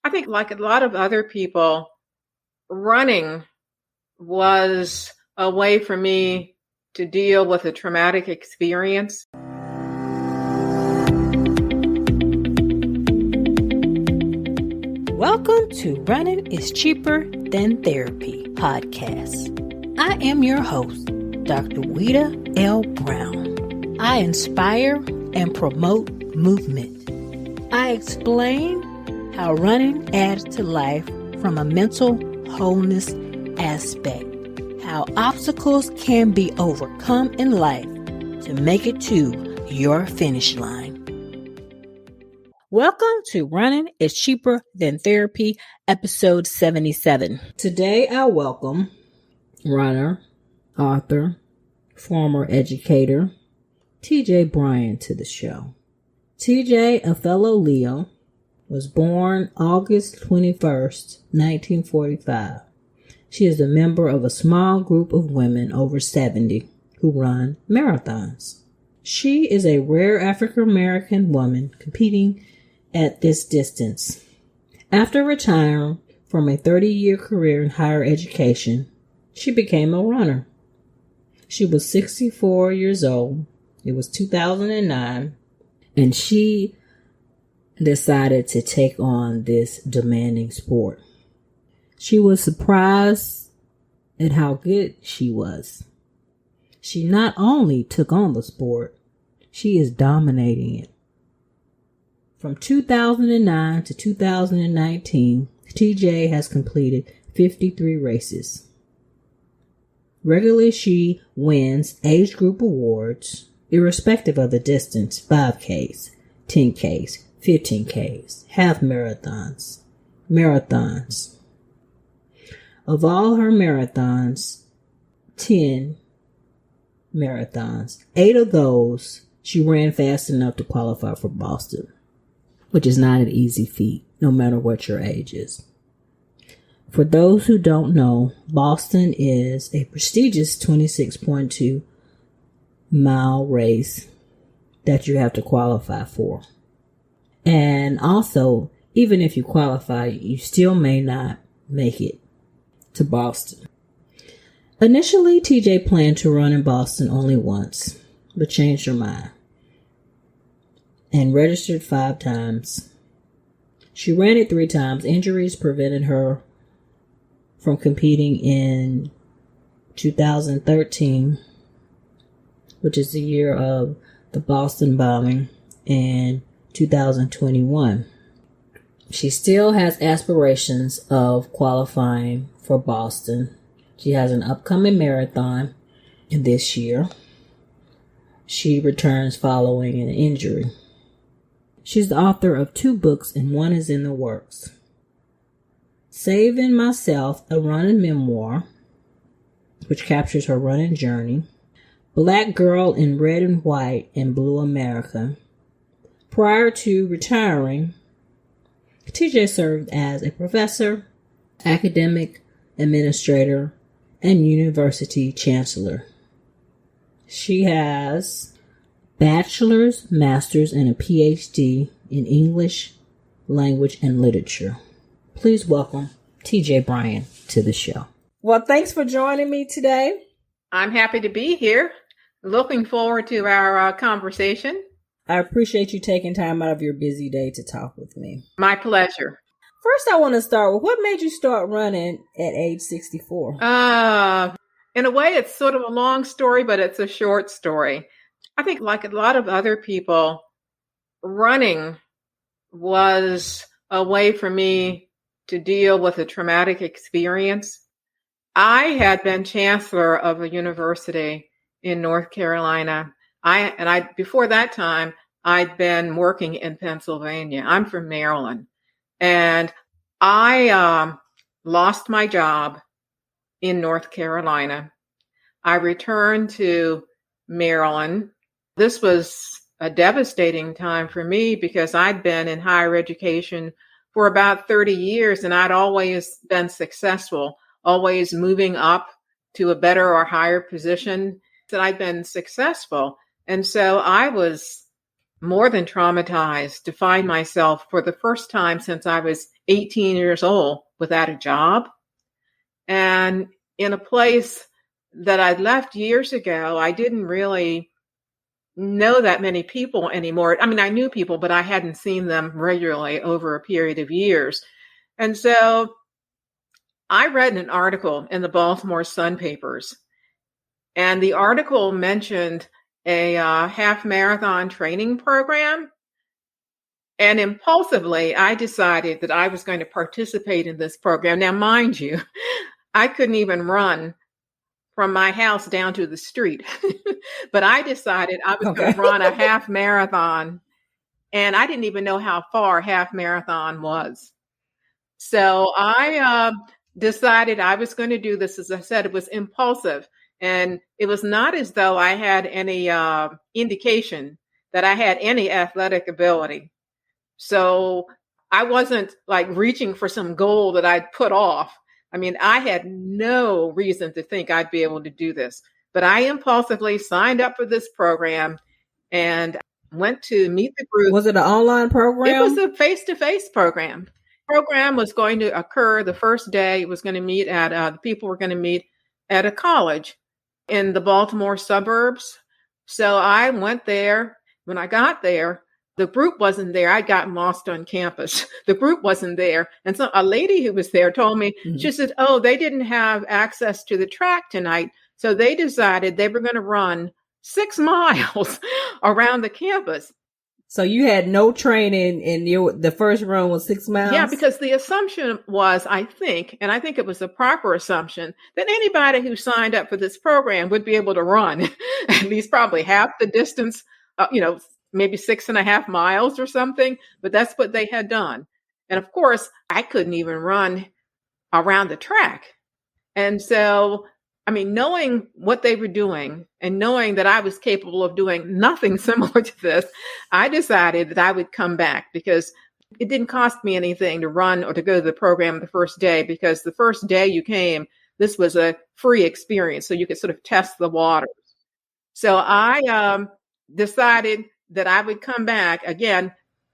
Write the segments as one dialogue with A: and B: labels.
A: I think, like a lot of other people, running was a way for me to deal with a traumatic experience.
B: Welcome to Running is Cheaper Than Therapy podcast. I am your host, Dr. Ouida L. Brown. I inspire and promote movement. I explain how running adds to life from a mental wholeness aspect, how obstacles can be overcome in life to make it to your finish line. Welcome to Running is Cheaper Than Therapy, episode 77. Today I welcome runner, author, former educator, TJ Bryan to the show. TJ, a fellow Leo, was born August 21st, 1945. She is a member of a small group of women over 70 who run marathons. She is a rare African-American woman competing at this distance. After retiring from a 30-year career in higher education, she became a runner. She was 64 years old. It was 2009, and she decided to take on this demanding sport. She was surprised at how good she was. She not only took on the sport, she is dominating it. From 2009 to 2019, TJ has completed 53 races. Regularly, she wins age group awards, irrespective of the distance: 5Ks, 10Ks, 15Ks, half marathons. Of all her marathons, 10 marathons, 8 of those she ran fast enough to qualify for Boston, which is not an easy feat, no matter what your age is. For those who don't know, Boston is a prestigious 26.2 mile race that you have to qualify for. And also, even if you qualify, you still may not make it to Boston. Initially, TJ planned to run in Boston only once, but changed her mind and registered 5 times. She ran it 3 times. Injuries prevented her from competing in 2013, which is the year of the Boston bombing, and 2021. She still has aspirations of qualifying for Boston. She has an upcoming marathon this year. She returns following an injury. She's the author of 2 books, and one is in the works. Saving Myself, a running memoir, which captures her running journey. Black Girl in Red and White and Blue America. Prior to retiring, TJ served as a professor, academic administrator, and university chancellor. She has bachelor's, master's, and a PhD in English language and literature. Please welcome TJ Bryan to the show. Well, thanks for joining me today.
A: I'm happy to be here. Looking forward to our conversation.
B: I appreciate you taking time out of your busy day to talk with me.
A: My pleasure.
B: First, I want to start with, what made you start running at age 64?
A: In a way, it's sort of a long story, but it's a short story. I think, like a lot of other people, running was a way for me to deal with a traumatic experience. I had been chancellor of a university in North Carolina. Before that time, I'd been working in Pennsylvania. I'm from Maryland. And I lost my job in North Carolina. I returned to Maryland. This was a devastating time for me because I'd been in higher education for about 30 years and I'd always been successful, always moving up to a better or higher position. That I'd been successful. And so I was more than traumatized to find myself for the first time since I was 18 years old without a job and in a place that I'd left years ago. I didn't really know that many people anymore. I mean, I knew people, but I hadn't seen them regularly over a period of years. And so I read an article in the Baltimore Sun papers, and the article mentioned a half marathon training program. And impulsively, I decided that I was going to participate in this program. Now, mind you, I couldn't even run from my house down to the street, but I decided I was going
B: Okay.
A: to run a half marathon, and I didn't even know how far half marathon was. So I decided I was going to do this. As I said, it was impulsive. And it was not as though I had any indication that I had any athletic ability. So I wasn't like reaching for some goal that I'd put off. I mean, I had no reason to think I'd be able to do this, but I impulsively signed up for this program and went to meet the group.
B: Was it an online
A: It was
B: program?
A: a face-to-face program. The program was going to occur the first day. It was going to meet at, the people were going to meet at a college in the Baltimore suburbs. So I went there. When I got there, the group wasn't there. I'd gotten lost on campus. The group wasn't there. And so a lady who was there told me, she said, oh, they didn't have access to the track tonight. So they decided they were going to run 6 miles around the campus.
B: So you had no training and the first run was 6 miles?
A: Yeah, because the assumption was, I think it was a proper assumption, that anybody who signed up for this program would be able to run at least probably half the distance, maybe 6.5 miles or something. But that's what they had done. And of course, I couldn't even run around the track. And so, I mean, knowing what they were doing and knowing that I was capable of doing nothing similar to this, I decided that I would come back because it didn't cost me anything to run or to go to the program the first day, because the first day you came, this was a free experience. So you could sort of test the waters. So I decided that I would come back again,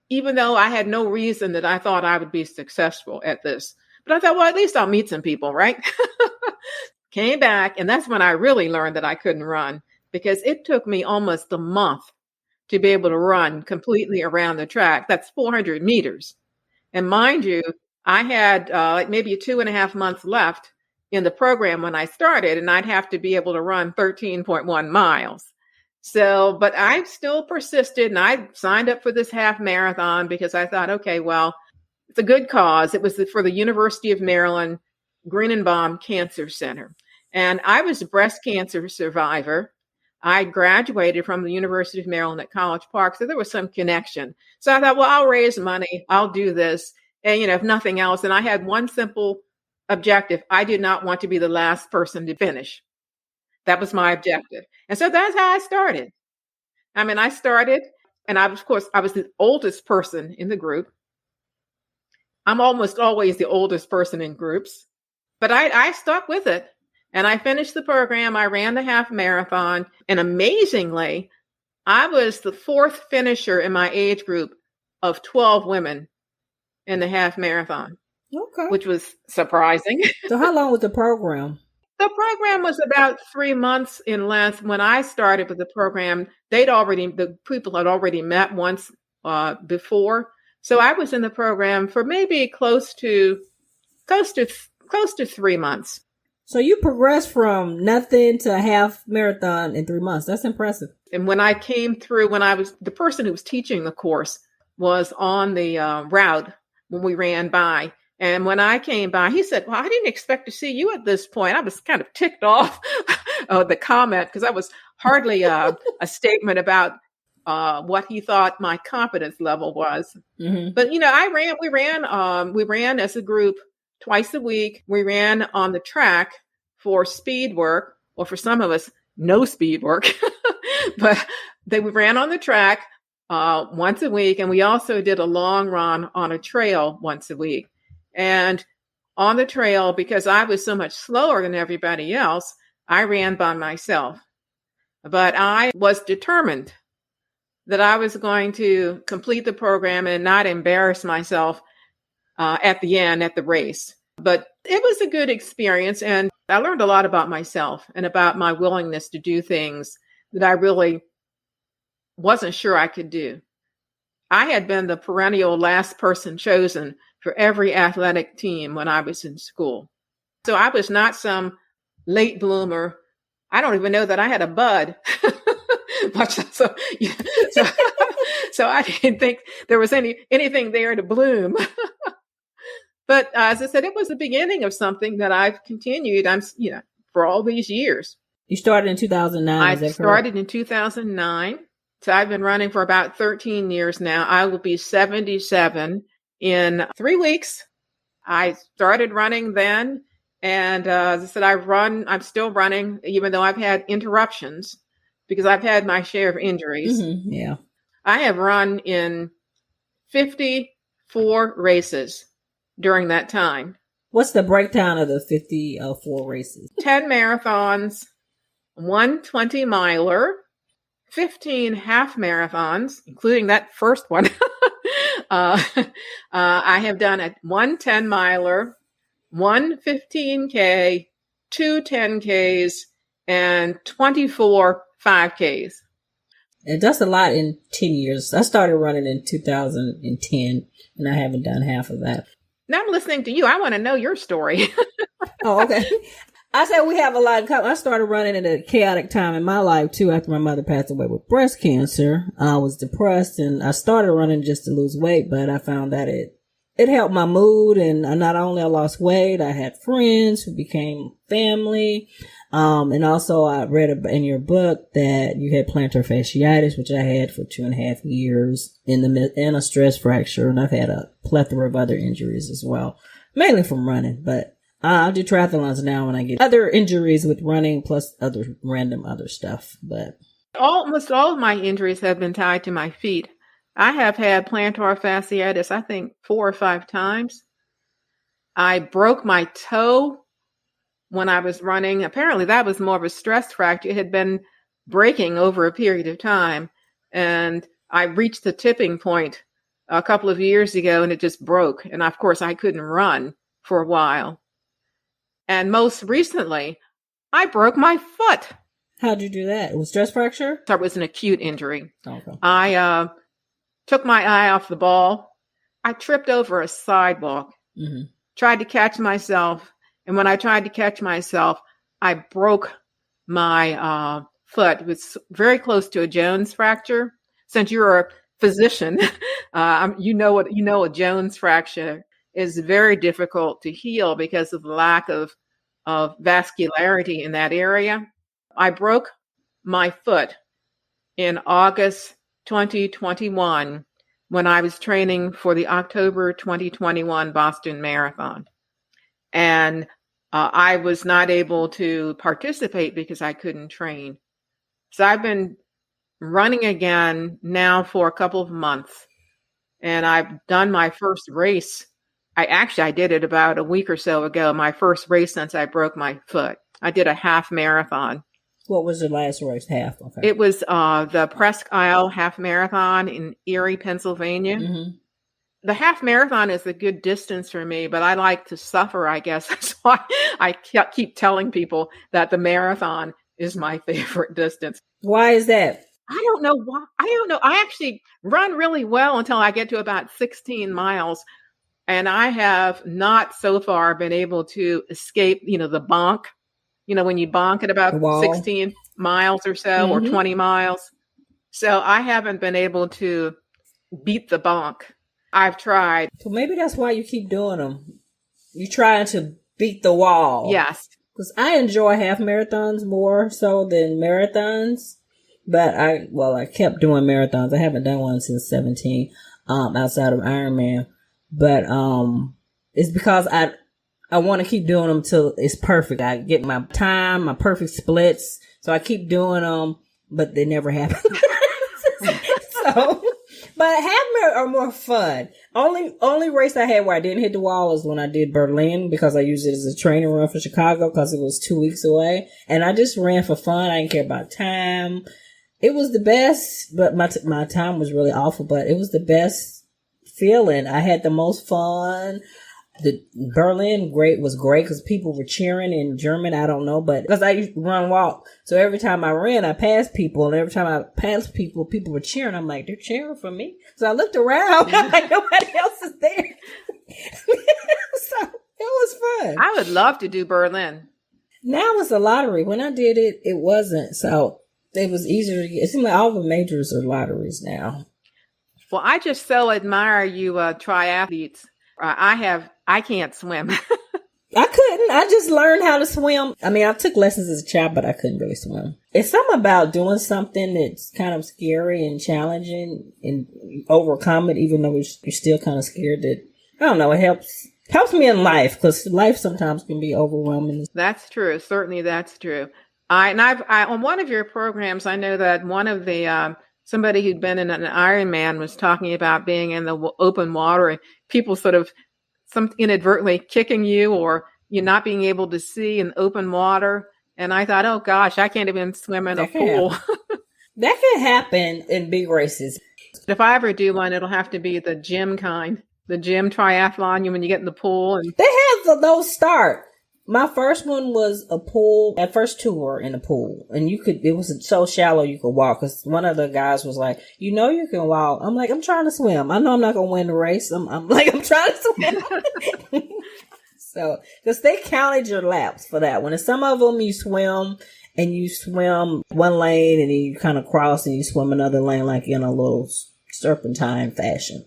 A: even though I had no reason that I thought I would be successful at this. But I thought, well, at least I'll meet some people, right? Came back, and that's when I really learned that I couldn't run, because it took me almost a month to be able to run completely around the track. That's 400 meters. And mind you, I had like maybe 2.5 months left in the program when I started, and I'd have to be able to run 13.1 miles. So, but I still persisted, and I signed up for this half marathon because I thought, okay, well, it's a good cause. It was for the University of Maryland Greenenbaum Cancer Center. And I was a breast cancer survivor. I graduated from the University of Maryland at College Park, so there was some connection. So I thought, well, I'll raise money. I'll do this. And, if nothing else. And I had one simple objective. I did not want to be the last person to finish. That was my objective. And so that's how I started. I mean, I started, and I was the oldest person in the group. I'm almost always the oldest person in groups, but I stuck with it. And I finished the program. I ran the half marathon. And amazingly, I was the fourth finisher in my age group of 12 women in the half marathon.
B: Okay.
A: Which was surprising.
B: So how long was the program?
A: The program was about 3 months in length. When I started with the program, the people had already met once before. So I was in the program for maybe close to 3 months.
B: So you progressed from nothing to a half marathon in 3 months. That's impressive.
A: And when I came through, the person who was teaching the course was on the route when we ran by. And when I came by, he said, well, I didn't expect to see you at this point. I was kind of ticked off the comment, because that was hardly a statement about what he thought my competence level was.
B: Mm-hmm.
A: But, we ran as a group twice a week. We ran on the track for speed work, or for some of us, no speed work. But we ran on the track once a week. And we also did a long run on a trail once a week. And on the trail, because I was so much slower than everybody else, I ran by myself. But I was determined that I was going to complete the program and not embarrass myself at the end at the race. But it was a good experience, and I learned a lot about myself and about my willingness to do things that I really wasn't sure I could do. I had been the perennial last person chosen for every athletic team when I was in school. So I was not some late bloomer. I don't even know that I had a bud. so, yeah, so, so I didn't think there was anything there to bloom. But as I said, it was the beginning of something that I've continued. For all these years.
B: You started in 2009. Is that correct?
A: I started in 2009. So I've been running for about 13 years now. I will be 77 in 3 weeks. I started running then. And as I said, I'm still running, even though I've had interruptions because I've had my share of injuries.
B: Mm-hmm, yeah.
A: I have run in 54 races during that time.
B: What's the breakdown of the 54 races?
A: 10 marathons, 1 20-miler, 15 half marathons, including that first one. I have done one 10-miler, 1 15K, 2 10Ks, and 24 5Ks.
B: And that's a lot in 10 years. I started running in 2010, and I haven't done half of that.
A: Now I'm listening to you. I want to know your story.
B: Oh, okay. I said we have a lot in common. I started running at a chaotic time in my life, too, after my mother passed away with breast cancer. I was depressed, and I started running just to lose weight, but I found that it helped my mood, and not only I lost weight, I had friends who became family. And also I read in your book that you had plantar fasciitis, which I had for 2.5 years and a stress fracture. And I've had a plethora of other injuries as well, mainly from running, but I do triathlons now when I get other injuries with running plus other random other stuff. But
A: almost all of my injuries have been tied to my feet. I have had plantar fasciitis, I think 4 or 5 times. I broke my toe when I was running. Apparently that was more of a stress fracture. It had been breaking over a period of time. And I reached the tipping point a couple of years ago and it just broke. And of course I couldn't run for a while. And most recently, I broke my foot.
B: How'd you do that? It was stress fracture?
A: It was an acute injury.
B: Okay.
A: I took my eye off the ball. I tripped over a sidewalk, tried to catch myself. And when I tried to catch myself, I broke my foot. It was very close to a Jones fracture. Since you're a physician, you know a Jones fracture is very difficult to heal because of the lack of vascularity in that area. I broke my foot in August 2021 when I was training for the October 2021 Boston Marathon. And I was not able to participate because I couldn't train. So I've been running again now for a couple of months. And I've done my first race. I did it about a week or so ago, my first race since I broke my foot. I did a half marathon.
B: What was the last race? Half? Okay.
A: It was the Presque Isle Half Marathon in Erie, Pennsylvania. Mm-hmm. The half marathon is a good distance for me, but I like to suffer, I guess. That's why I keep telling people that the marathon is my favorite distance.
B: Why is that?
A: I don't know why. I don't know. I actually run really well until I get to about 16 miles. And I have not so far been able to escape, the bonk. When you bonk at about 16 miles or so, or 20 miles. So I haven't been able to beat the bonk. I've tried.
B: So maybe that's why you keep doing them. You're trying to beat the wall.
A: Yes.
B: Because I enjoy half marathons more so than marathons. But I kept doing marathons. I haven't done one since 17, outside of Ironman. But it's because I want to keep doing them till it's perfect. I get my time, my perfect splits. So I keep doing them, but they never happen. But half are more fun. Only race I had where I didn't hit the wall is when I did Berlin, because I used it as a training run for Chicago because it was 2 weeks away. And I just ran for fun. I didn't care about time. it was the best, but my time was really awful, but it was the best feeling. I had the most fun. The Berlin was great because people were cheering in German. I don't know, but because I used to run walk. So every time I ran, I passed people, and every time I passed people, people were cheering. I'm like, they're cheering for me. So I looked around. I'm like, nobody else is there. So it was fun.
A: I would love to do Berlin.
B: Now it's a lottery. When I did it, it wasn't. So it was easier to get. It seems like all the majors are lotteries now.
A: Well, I just so admire you triathletes. I can't swim.
B: I couldn't. I just learned how to swim. I mean, I took lessons as a child, but I couldn't really swim. It's something about doing something that's kind of scary and challenging and overcome it, even though you're still kind of scared. That, I don't know, it helps me in life, because life sometimes can be overwhelming.
A: That's true. Certainly that's true. I on one of your programs, I know that one of the somebody who'd been in an Ironman was talking about being in the open water, and people sort of inadvertently kicking you, or you not being able to see in open water. And I thought, oh gosh, I can't even swim in a pool.
B: That can happen in big races.
A: If I ever do one, it'll have to be the gym kind, the gym triathlon, when you get in the pool. And
B: they have those start. My first one was a pool. At first two were in a pool, and it was so shallow you could walk, because one of the guys was like, you can walk. I'm like, I'm trying to swim. I know I'm not going to win the race. I'm trying to swim. So, because they counted your laps for that one. And some of them you swim one lane, and then you kind of cross and you swim another lane, like in a little serpentine fashion.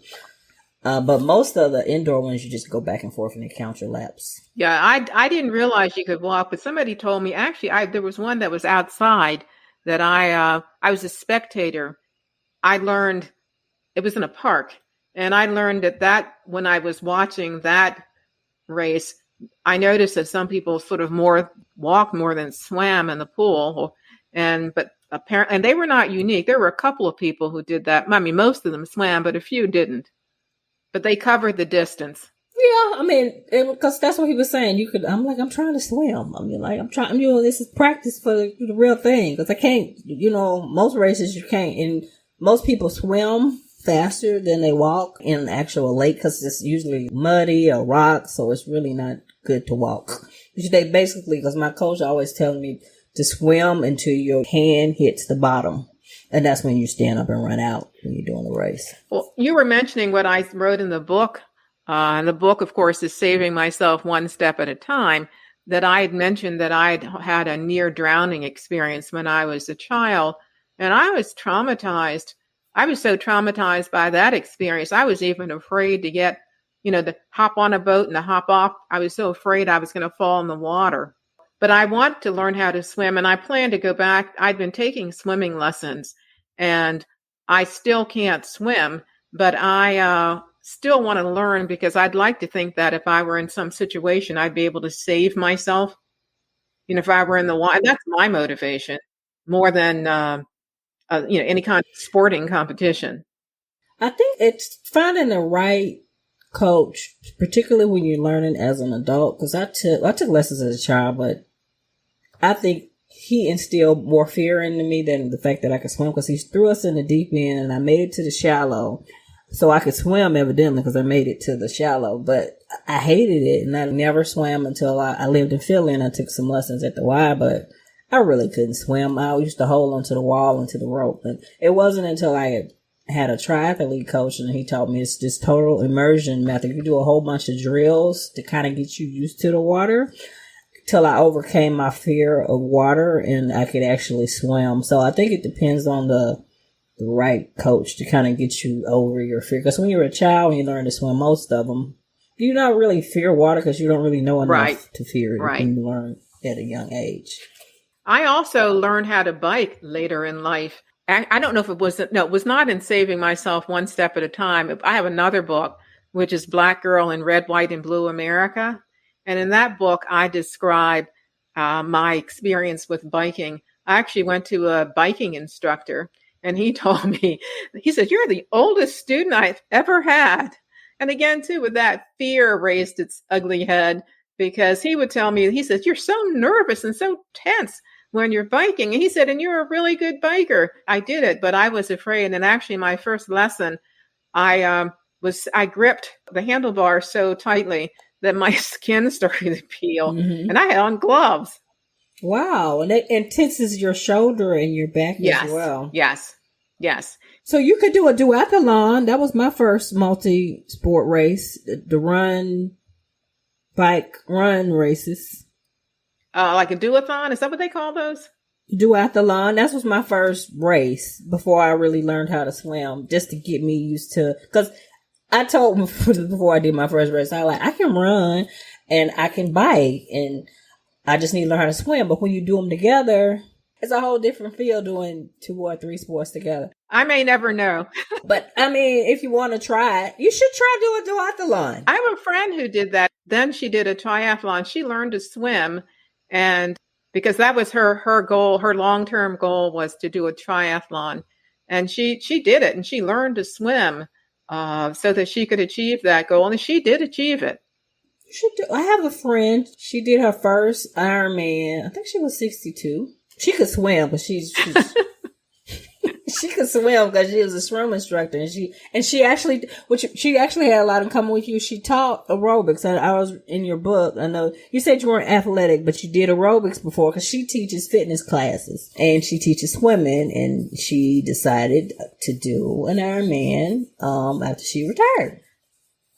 B: But most of the indoor ones, you just go back and forth and they count your laps.
A: Yeah, I didn't realize you could walk, but somebody told me, actually, there was one that was outside that I was a spectator. I learned, it was in a park, and I learned that when I was watching that race, I noticed that some people sort of walked more than swam in the pool, but apparently, and they were not unique. There were a couple of people who did that. I mean, most of them swam, but a few didn't. But they covered the distance.
B: Yeah, I mean, because that's what he was saying. I'm like, I'm trying to swim. I mean, like, this is practice for the real thing. Because I can't, most races you can't. And most people swim faster than they walk in an actual lake, because it's usually muddy or rocks. So it's really not good to walk. They basically, because my coach always tells me to swim until your hand hits the bottom. And that's when you stand up and run out when you're doing the race. Well,
A: you were mentioning what I wrote in the book. And the book, of course, is Saving Myself One Step at a Time. That I had mentioned that I had a near drowning experience when I was a child. And I was traumatized. I was so traumatized by that experience. I was even afraid to get, to hop on a boat and to hop off. I was so afraid I was going to fall in the water. But I want to learn how to swim, and I plan to go back. I've been taking swimming lessons, and I still can't swim, but I still want to learn, because I'd like to think that if I were in some situation, I'd be able to save myself. If I were in the water, that's my motivation more than, any kind of sporting competition.
B: I think it's finding the right coach, particularly when you're learning as an adult, because I took lessons as a child, but I think he instilled more fear into me than the fact that I could swim, because he threw us in the deep end and I made it to the shallow. So I could swim, evidently, because I made it to the shallow, but I hated it, and I never swam until I lived in Philly, and I took some lessons at the Y, but I really couldn't swim. I used to hold onto the wall and to the rope, and it wasn't until I had a triathlete coach and he taught me it's this total immersion method. You do a whole bunch of drills to kind of get you used to the water, till I overcame my fear of water and I could actually swim. So I think it depends on the right coach to kind of get you over your fear. Because when you're a child and you learn to swim, most of them, you don't really fear water because you don't really know enough to fear it when you learn at a young age.
A: I also learned how to bike later in life. I don't know if it was not in Saving Myself One Step at a Time. I have another book, which is Black Girl in Red, White, and Blue America. And in that book, I describe my experience with biking. I actually went to a biking instructor, and he told me, he said, "You're the oldest student I've ever had." And again, too, with that, fear raised its ugly head, because he would tell me, he says, "You're so nervous and so tense when you're biking. And he said, and you're a really good biker. I did it, but I was afraid. And actually my first lesson, I gripped the handlebar so tightly that my skin started to peel,
B: Mm-hmm.
A: and I had on gloves.
B: Wow. And it tenses your shoulder and your back as well.
A: Yes.
B: So you could do a duathlon. That was my first multi-sport race, the bike run races.
A: Like a duathlon? Is that what they call those?
B: Duathlon. That was my first race before I really learned how to swim, just to get me used to, because I told before I did my first race, I can run and I can bike and I just need to learn how to swim. But when you do them together, it's a whole different feel doing 2 or 3 sports together.
A: I may never know.
B: But I mean, if you want to try it, you should try do a duathlon.
A: I have a friend who did that. Then she did a triathlon. She learned to swim, and because that was her goal, her long-term goal was to do a triathlon. And she did it, and she learned to swim so that she could achieve that goal. And she did achieve it.
B: I have a friend. She did her first Ironman. I think she was 62. She could swim, but she's she could swim because she was a swim instructor, and she actually had a lot in common with you. She taught aerobics. I was in your book. I know you said you weren't athletic, but you did aerobics before, because she teaches fitness classes and she teaches swimming, and she decided to do an Ironman after she retired.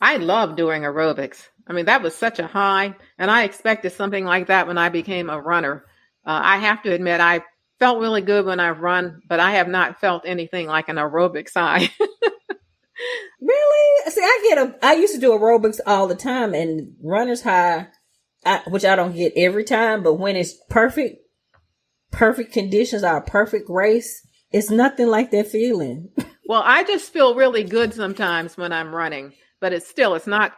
A: I love doing aerobics. I mean, that was such a high, and I expected something like that when I became a runner. I have to admit, I felt really good when I run, but I have not felt anything like an aerobics high.
B: Really? See, I used to do aerobics all the time, and runner's high, which I don't get every time, but when it's perfect conditions, our perfect race, it's nothing like that feeling.
A: Well, I just feel really good sometimes when I'm running, but it's not,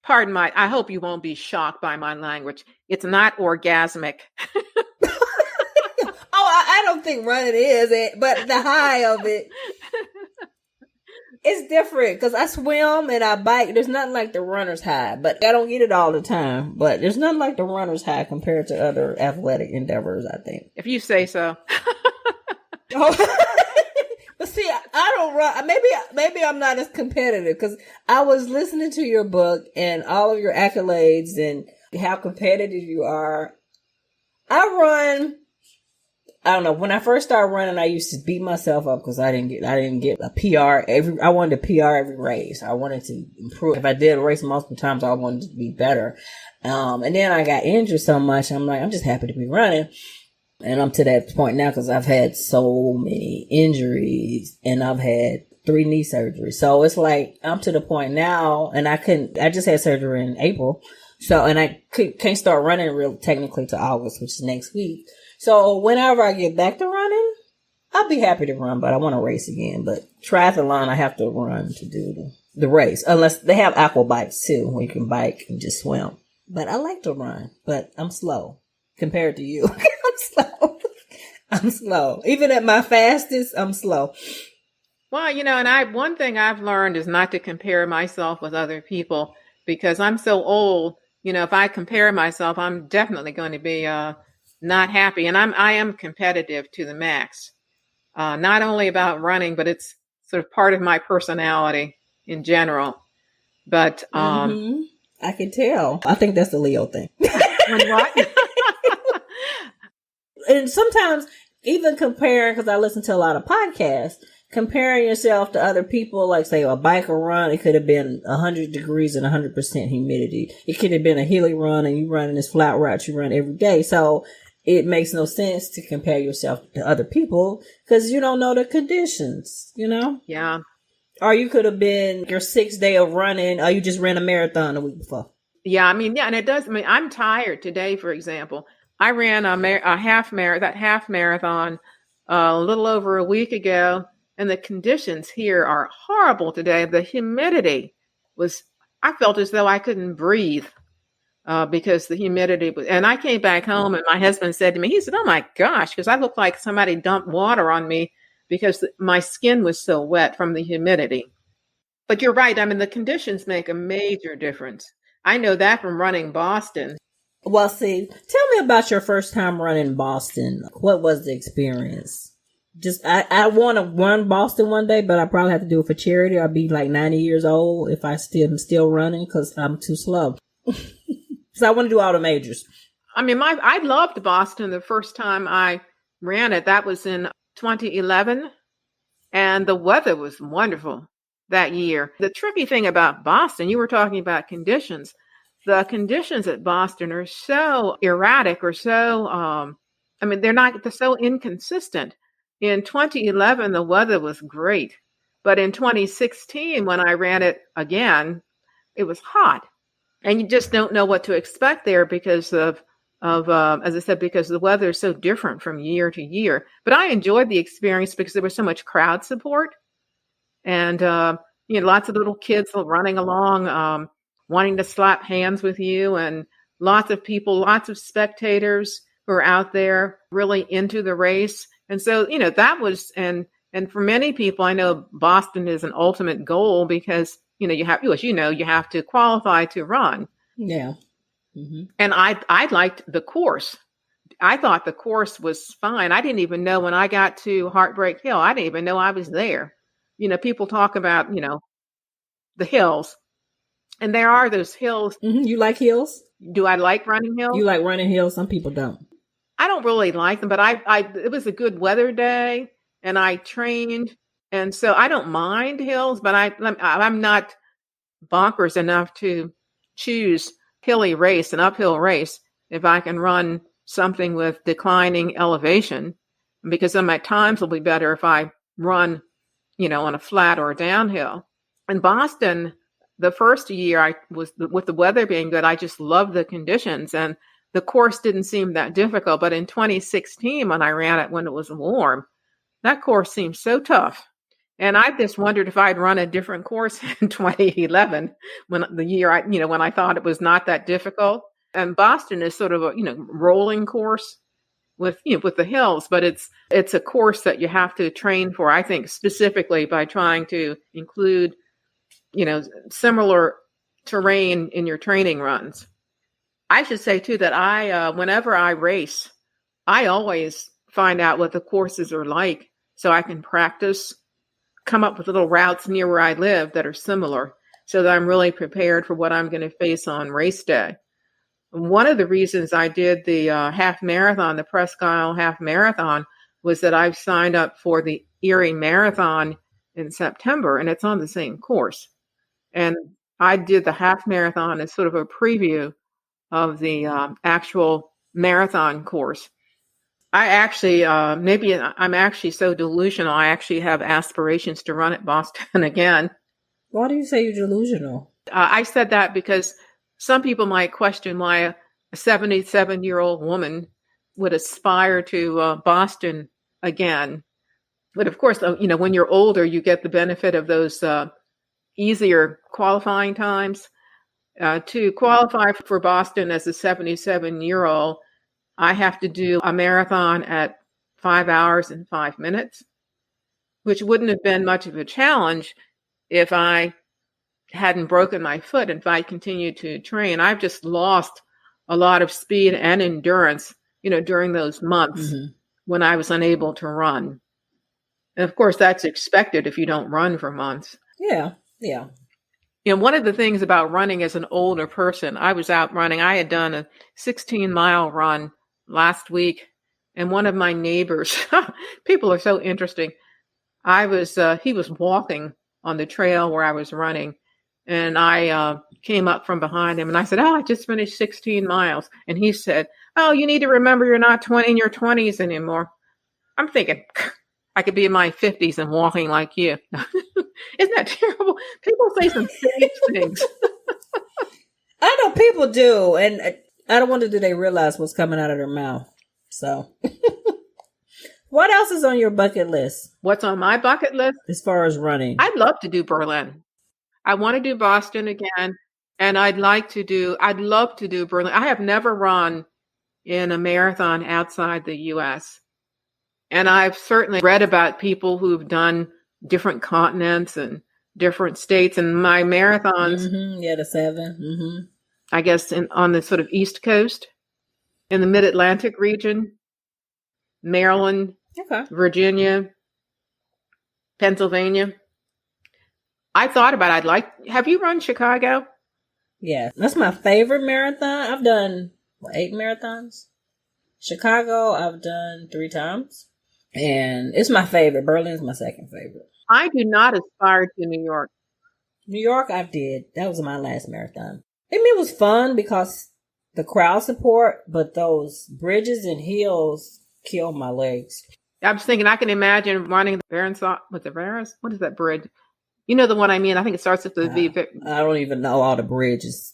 A: pardon I hope you won't be shocked by my language. It's not orgasmic.
B: I don't think running is, but the high of it, it's different, because I swim and I bike. There's nothing like the runner's high, but I don't get it all the time. But there's nothing like the runner's high compared to other athletic endeavors, I think.
A: If you say so.
B: But see, I don't run. Maybe I'm not as competitive, because I was listening to your book and all of your accolades and how competitive you are. I don't know. When I first started running, I used to beat myself up because I didn't get a PR I wanted a PR every race. I wanted to improve. If I did a race multiple times, I wanted to be better. And then I got injured so much. I'm just happy to be running. And I'm to that point now because I've had so many injuries and I've had 3 knee surgeries. So it's like, I'm to the point now, and I just had surgery in April. So, and I can't start running real technically till August, which is next week. So whenever I get back to running, I'll be happy to run, but I want to race again. But triathlon, I have to run to do the race, unless they have aqua bikes too, where you can bike and just swim. But I like to run, but I'm slow compared to you. I'm slow. Even at my fastest, I'm slow.
A: Well, and one thing I've learned is not to compare myself with other people, because I'm so old. If I compare myself, I'm definitely going to be not happy. And I am competitive to the max. Not only about running, but it's sort of part of my personality in general. But
B: I can tell. I think that's the Leo thing.
A: What?
B: And sometimes even comparing, because I listen to a lot of podcasts, comparing yourself to other people, like say a bike or run, it could have been 100 degrees and 100% humidity. It could have been a hilly run and you run in this flat route you run every day. So it makes no sense to compare yourself to other people because you don't know the conditions,
A: Yeah.
B: Or you could have been your 6th day of running, or you just ran a marathon the week before.
A: Yeah, and it does. I'm tired today, for example. I ran a half marathon a little over a week ago, and the conditions here are horrible today. The humidity I felt as though I couldn't breathe because the humidity was, and I came back home and my husband said to me, he said, "Oh my gosh," because I looked like somebody dumped water on me because my skin was so wet from the humidity. But you're right. I mean, the conditions make a major difference. I know that from running Boston.
B: Well, see, tell me about your first time running Boston. What was the experience? Just, I want to run Boston one day, but I probably have to do it for charity. I'll be like 90 years old if I still running because I'm too slow. So I want to do all the majors.
A: I mean, I loved Boston the first time I ran it. That was in 2011, and the weather was wonderful that year. The tricky thing about Boston, you were talking about conditions. The conditions at Boston are so erratic or so, they're so inconsistent. In 2011, the weather was great, but in 2016, when I ran it again, it was hot. And you just don't know what to expect there because of as I said, because the weather is so different from year to year. But I enjoyed the experience because there was so much crowd support, and lots of little kids running along, wanting to slap hands with you, and lots of people, lots of spectators who are out there really into the race. And so that was and for many people, I know Boston is an ultimate goal because you have, as you have to qualify to run.
B: Yeah. Mm-hmm.
A: And I liked the course. I thought the course was fine. I didn't even know when I got to Heartbreak Hill. I didn't even know I was there. People talk about, the hills. And there are those hills.
B: Mm-hmm. You like hills?
A: Do I like running hills?
B: You like running hills? Some people don't.
A: I don't really like them, but it was a good weather day and I trained. And so I don't mind hills, but I'm not bonkers enough to choose an uphill race, if I can run something with declining elevation, because then my times will be better if I run, on a flat or a downhill. In Boston, the first year I was, with the weather being good, I just loved the conditions and the course didn't seem that difficult. But in 2016, when I ran it when it was warm, that course seemed so tough. And I just wondered if I'd run a different course in 2011, when I thought it was not that difficult. And Boston is sort of a, rolling course with the hills, but it's a course that you have to train for, I think, specifically by trying to include, similar terrain in your training runs. I should say too that whenever I race, I always find out what the courses are like so I can practice, come up with little routes near where I live that are similar so that I'm really prepared for what I'm going to face on race day. One of the reasons I did the half marathon, the Presque Isle half marathon, was that I've signed up for the Erie Marathon in September, and it's on the same course. And I did the half marathon as sort of a preview of the actual marathon course. I actually, maybe I'm actually so delusional, I actually have aspirations to run at Boston again.
B: Why do you say you're delusional?
A: I said that because some people might question why a 77-year-old woman would aspire to Boston again. But of course, when you're older, you get the benefit of those easier qualifying times. To qualify for Boston as a 77-year-old, I have to do a marathon at 5 hours and 5 minutes, which wouldn't have been much of a challenge if I hadn't broken my foot and if I continued to train. I've just lost a lot of speed and endurance, during those months when I was unable to run. And of course, that's expected if you don't run for months.
B: Yeah, yeah.
A: One of the things about running as an older person, I was out running. I had done a 16-mile run last week, and one of my neighbors, people are so interesting. He was walking on the trail where I was running, and I came up from behind him, and I said, "Oh, I just finished 16 miles." And he said, "Oh, you need to remember you're not in your 20s anymore." I'm thinking, I could be in my 50s and walking like you. Isn't that terrible? People say some strange things.
B: I know people do, and I don't wonder do they realize what's coming out of their mouth. So, what else is on your bucket list?
A: What's on my bucket list?
B: As far as running.
A: I'd love to do Berlin. I want to do Boston again, and I'd love to do Berlin. I have never run in a marathon outside the U.S., and I've certainly read about people who've done different continents and different states. And my marathons,
B: the 7.
A: I guess, on the sort of East Coast. in the Mid-Atlantic region, Maryland,
B: Okay.
A: Virginia, Pennsylvania. I thought about have you run Chicago?
B: Yeah, that's my favorite marathon. I've done 8 marathons. Chicago, I've done 3 times. And it's my favorite. Berlin's my second favorite.
A: I do not aspire to New York.
B: New York, I did. That was my last marathon. I mean, it was fun because the crowd support, but those bridges and hills killed my legs.
A: I was thinking I can imagine running the Baransaw with the Varus. What is that bridge? You know the one I mean. I think it starts with the V.
B: I don't even know all the bridges,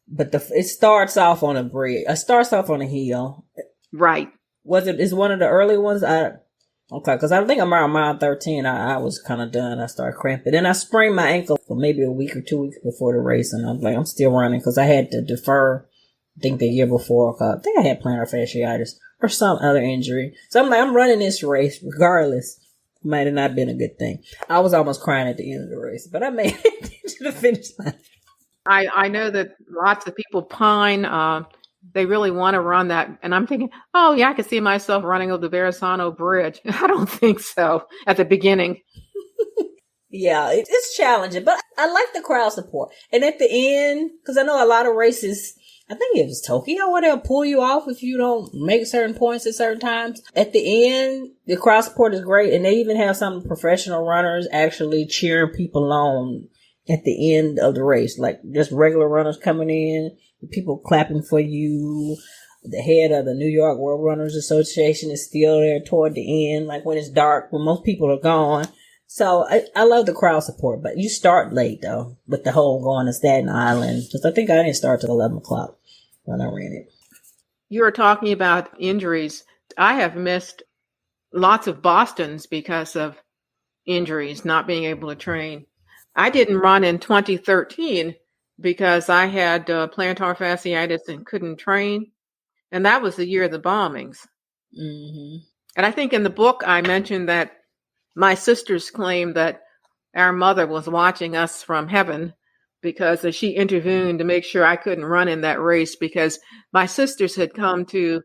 B: but it starts off on a bridge. It starts off on a hill.
A: Right.
B: It's one of the early ones. Okay, because I think I'm around mile 13. I was kind of done. I started cramping. Then I sprained my ankle for maybe a week or 2 weeks before the race. And I'm like, I'm still running because I had to defer, I think the year before. I think I had plantar fasciitis or some other injury. So I'm like, I'm running this race regardless. Might have not been a good thing. I was almost crying at the end of the race, but I made it to the finish line.
A: I know that lots of people pine. They really want to run that. And I'm thinking, oh, yeah, I could see myself running over the Verrazano Bridge. I don't think so at the beginning.
B: Yeah, it's challenging, but I like the crowd support. And at the end, because I know a lot of races, I think it was Tokyo where they'll pull you off if you don't make certain points at certain times. At the end, the crowd support is great. And they even have some professional runners actually cheering people on at the end of the race. Like just regular runners coming in, people clapping for you. The head of the New York World Runners Association is still there toward the end, like when it's dark, when most people are gone. So I love the crowd support, but you start late though with the whole going to Staten Island. Because I think I didn't start till 11 o'clock when I ran it.
A: You were talking about injuries. I have missed lots of Bostons because of injuries, not being able to train. I didn't run in 2013 because I had plantar fasciitis and couldn't train. And that was the year of the bombings.
B: Mm-hmm.
A: And I think in the book, I mentioned that my sisters claimed that our mother was watching us from heaven because she intervened to make sure I couldn't run in that race because my sisters had come to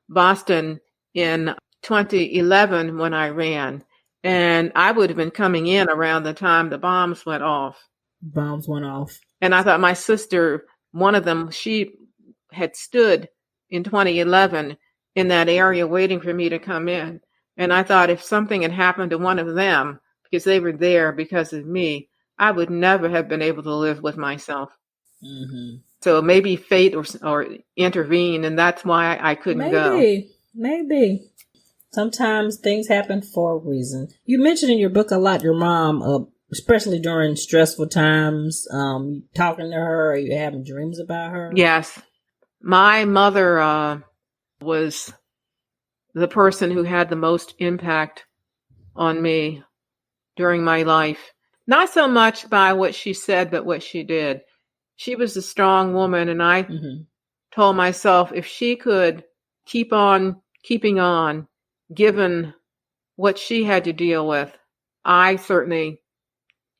A: Boston in 2011 when I ran. And I would have been coming in around the time the bombs went off.
B: Bombs went off.
A: And I thought my sister, one of them, she had stood in 2011 in that area waiting for me to come in. And I thought if something had happened to one of them, because they were there because of me, I would never have been able to live with myself.
B: Mm-hmm.
A: So maybe fate or intervened, and that's why I couldn't go.
B: Maybe. Sometimes things happen for a reason. You mentioned in your book a lot your mom, especially during stressful times, talking to her, or you having dreams about her.
A: Yes. My mother was the person who had the most impact on me during my life. Not so much by what she said, but what she did. She was a strong woman, and I told myself if she could keep on keeping on, given what she had to deal with, I certainly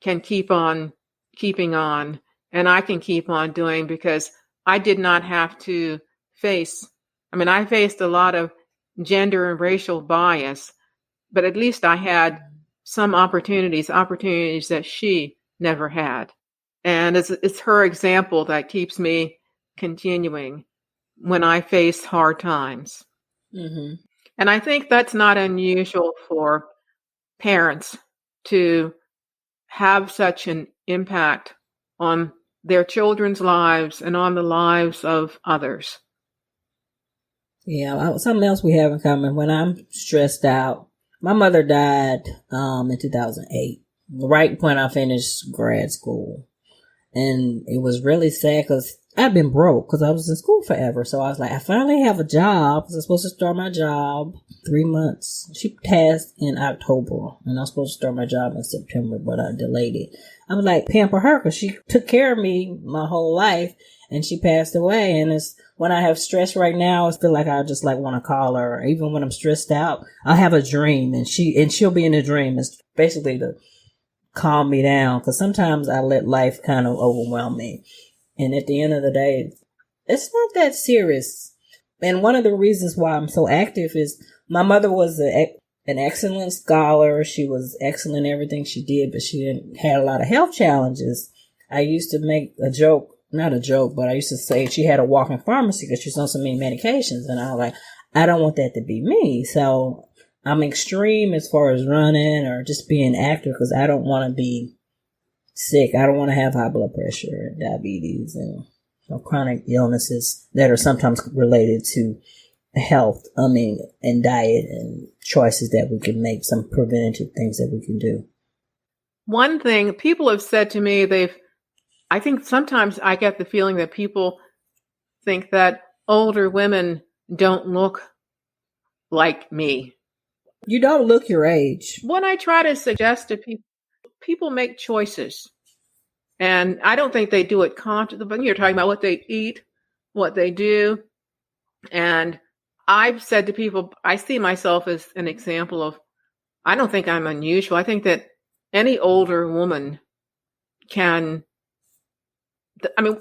A: can keep on keeping on, and I can keep on doing because I did not have to I faced a lot of gender and racial bias, but at least I had some opportunities that she never had. And it's her example that keeps me continuing when I face hard times.
B: Mm-hmm.
A: And I think that's not unusual for parents to have such an impact on their children's lives and on the lives of others.
B: Yeah, something else we have in common. When I'm stressed out, my mother died in 2008, right when I finished grad school. And it was really sad because I've been broke because I was in school forever. So I was like, I finally have a job because I was supposed to start my job 3 months. She passed in October and I was supposed to start my job in September, but I delayed it. I was like, pamper her because she took care of me my whole life and she passed away. And it's when I have stress right now, I feel like I just like want to call her. Even when I'm stressed out, I have a dream and she'll be in the dream. It's basically to calm me down because sometimes I let life kind of overwhelm me. And at the end of the day, it's not that serious. And one of the reasons why I'm so active is my mother was an excellent scholar. She was excellent in everything she did, but she had a lot of health challenges. I used to make a joke, not a joke, but I used to say she had a walking pharmacy because she was on so many medications. And I was like, I don't want that to be me. So I'm extreme as far as running or just being active because I don't want to be sick. I don't want to have high blood pressure and diabetes and chronic illnesses that are sometimes related to health, and diet and choices that we can make, some preventative things that we can do.
A: One thing people have said to me, I think sometimes I get the feeling that people think that older women don't look like me.
B: You don't look your age.
A: What I try to suggest to people make choices. And I don't think they do it consciously, but you're talking about what they eat, what they do. And I've said to people, I see myself as an example of, I don't think I'm unusual. I think that any older woman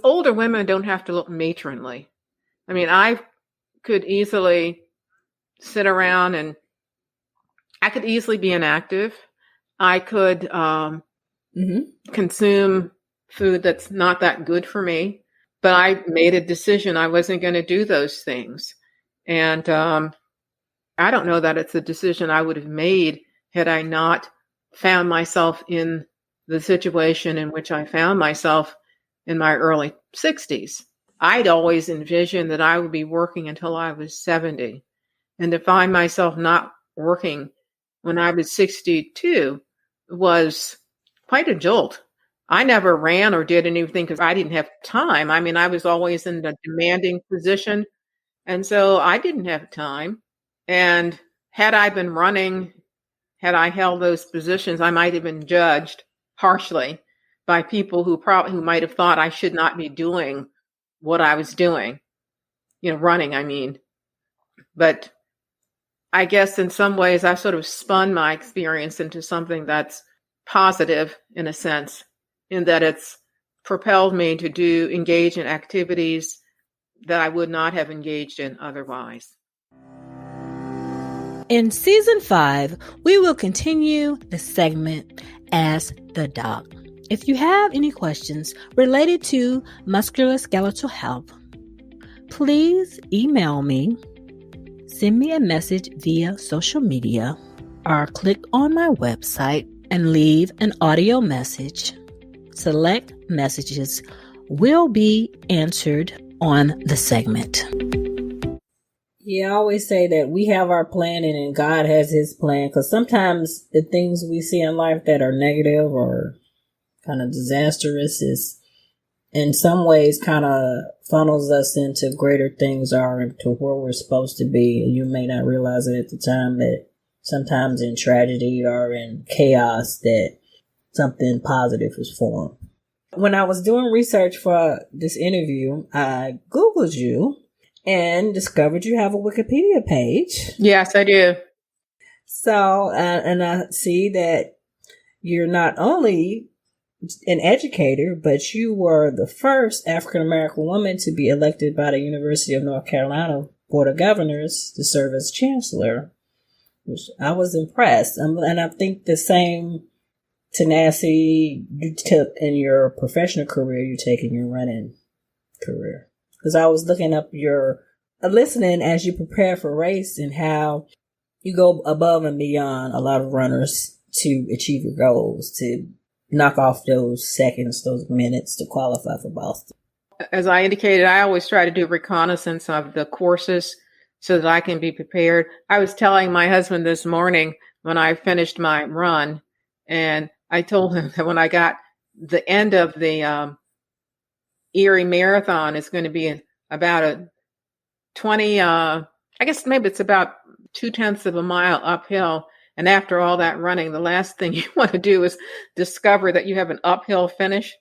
A: older women don't have to look matronly. I could easily sit around and I could easily be inactive. I could consume food that's not that good for me, but I made a decision I wasn't going to do those things. And I don't know that it's a decision I would have made had I not found myself in the situation in which I found myself in my early 60s. I'd always envisioned that I would be working until I was 70. And to find myself not working when I was 62 was quite a jolt. I never ran or did anything because I didn't have time. I was always in a demanding position. And so I didn't have time. And had I been running, had I held those positions, I might have been judged harshly by people who might have thought I should not be doing what I was doing, running. But I guess in some ways I sort of spun my experience into something that's positive in a sense, in that it's propelled me to engage in activities that I would not have engaged in otherwise.
B: In season 5, we will continue the segment Ask the Doc. If you have any questions related to musculoskeletal health, please email me, send me a message via social media, or click on my website and leave an audio message. Select messages will be answered on the segment. Yeah, I always say that we have our plan and God has his plan, because sometimes the things we see in life that are negative or kind of disastrous is in some ways kind of funnels us into greater things or into where we're supposed to be. You may not realize it at the time that sometimes in tragedy or in chaos that something positive is formed. When I was doing research for this interview, I Googled you and discovered you have a Wikipedia page.
A: Yes, I do.
B: So, and I see that you're not only an educator, but you were the first African-American woman to be elected by the University of North Carolina Board of Governors to serve as chancellor, which I was impressed. And I think the same tenacity you took in your professional career, you take in your running career. Because I was looking up listening as you prepare for race and how you go above and beyond a lot of runners to achieve your goals, to knock off those seconds, those minutes to qualify for Boston.
A: As I indicated, I always try to do reconnaissance of the courses so that I can be prepared. I was telling my husband this morning when I finished my run, and I told him that when I got the end of the Erie Marathon, it's going to be about a 20, I guess maybe it's about 0.2 of a mile uphill. And after all that running, the last thing you want to do is discover that you have an uphill finish.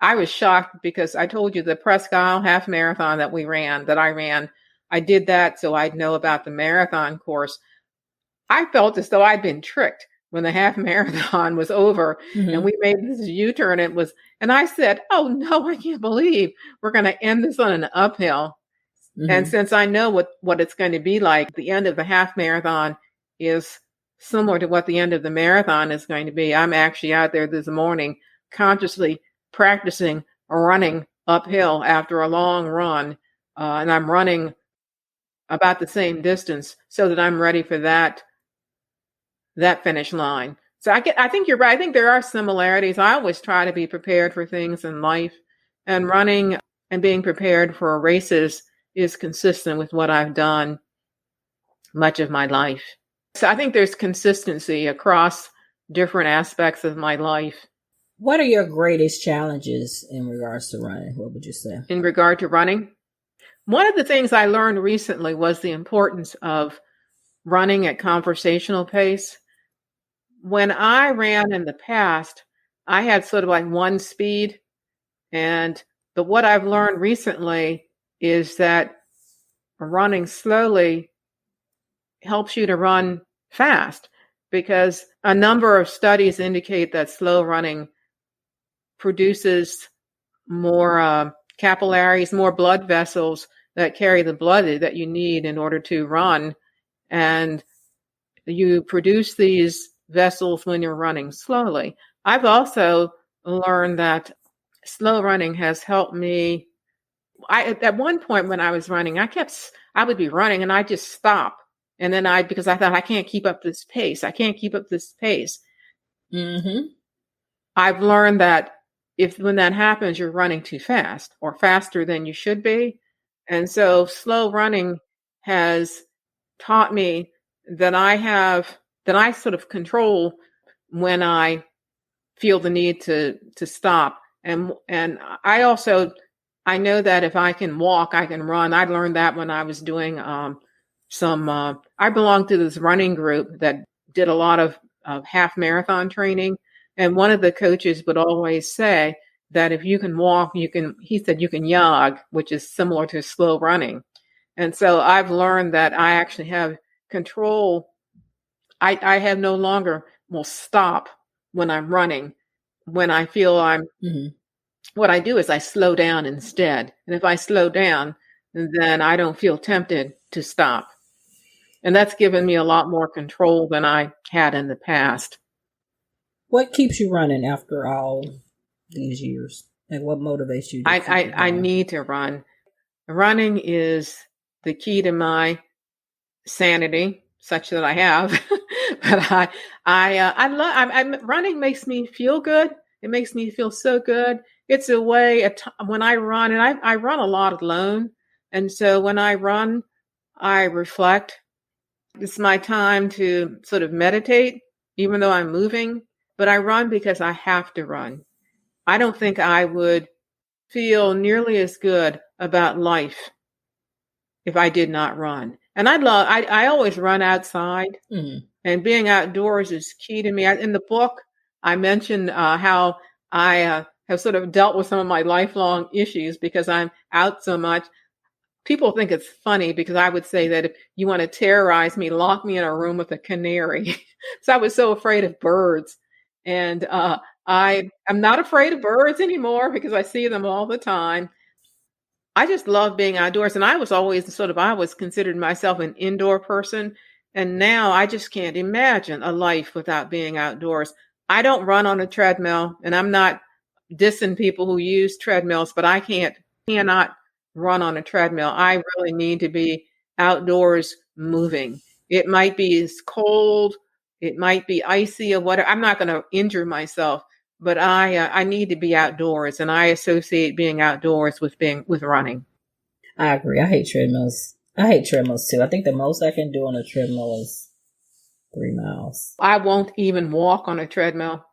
A: I was shocked because I told you the Presque Isle half marathon that I ran, I did that so I'd know about the marathon course. I felt as though I'd been tricked when the half marathon was over and we made this U-turn. And I said, oh no, I can't believe we're going to end this on an uphill. And
B: Mm-hmm.
A: since I know what it's going to be like, the end of the half marathon is similar to what the end of the marathon is going to be. I'm actually out there this morning consciously practicing running uphill after a long run. And I'm running about the same distance so that I'm ready for that finish line. So I think you're right. I think there are similarities. I always try to be prepared for things in life, and running and being prepared for races is consistent with what I've done much of my life. So I think there's consistency across different aspects of my life.
B: What are your greatest challenges in regards to running? What would you say?
A: In regard to running, one of the things I learned recently was the importance of running at conversational pace. When I ran in the past, I had sort of like one speed. But what I've learned recently is that running slowly helps you to run fast, because a number of studies indicate that slow running produces more capillaries, more blood vessels that carry the blood that you need in order to run. And you produce these vessels when you're running slowly. I've also learned that slow running has helped me. At one point when I was running, I would be running and I'd just stop. And then because I thought, I can't keep up this pace. I can't keep up this pace.
B: Mm-hmm.
A: I've learned that when that happens, you're running too fast or faster than you should be. And so slow running has taught me that I sort of control when I feel the need to stop. And I know that if I can walk, I can run. I learned that when I was doing I belonged to this running group that did a lot of half marathon training. And one of the coaches would always say that if you can walk, he said you can jog, which is similar to slow running. And so I've learned that I actually have control. I have no longer will stop when I'm running. When I feel what I do is I slow down instead. And if I slow down, then I don't feel tempted to stop. And that's given me a lot more control than I had in the past.
B: What keeps you running after all these years? And what motivates you to keep
A: I
B: going?
A: need to run. Running is the key to my sanity, such that I have. But running makes me feel good. It makes me feel so good. It's a way when I run, and I run a lot alone. And so when I run, I reflect. It's my time to sort of meditate, even though I'm moving. But I run because I have to run. I don't think I would feel nearly as good about life if I did not run. And I always run outside, and being outdoors is key to me. In the book, I mentioned how I have sort of dealt with some of my lifelong issues because I'm out so much. People think it's funny because I would say that if you want to terrorize me, lock me in a room with a canary. So I was so afraid of birds. And I'm not afraid of birds anymore because I see them all the time. I just love being outdoors. And I was considered myself an indoor person. And now I just can't imagine a life without being outdoors. I don't run on a treadmill, and I'm not dissing people who use treadmills, but I cannot run on a treadmill. I really need to be outdoors moving. It might be cold, it might be icy or whatever. I'm not going to injure myself, but I need to be outdoors, and I associate being outdoors with running.
B: I agree. I hate treadmills. I hate treadmills too. I think the most I can do on a treadmill is 3 miles.
A: I won't even walk on a treadmill.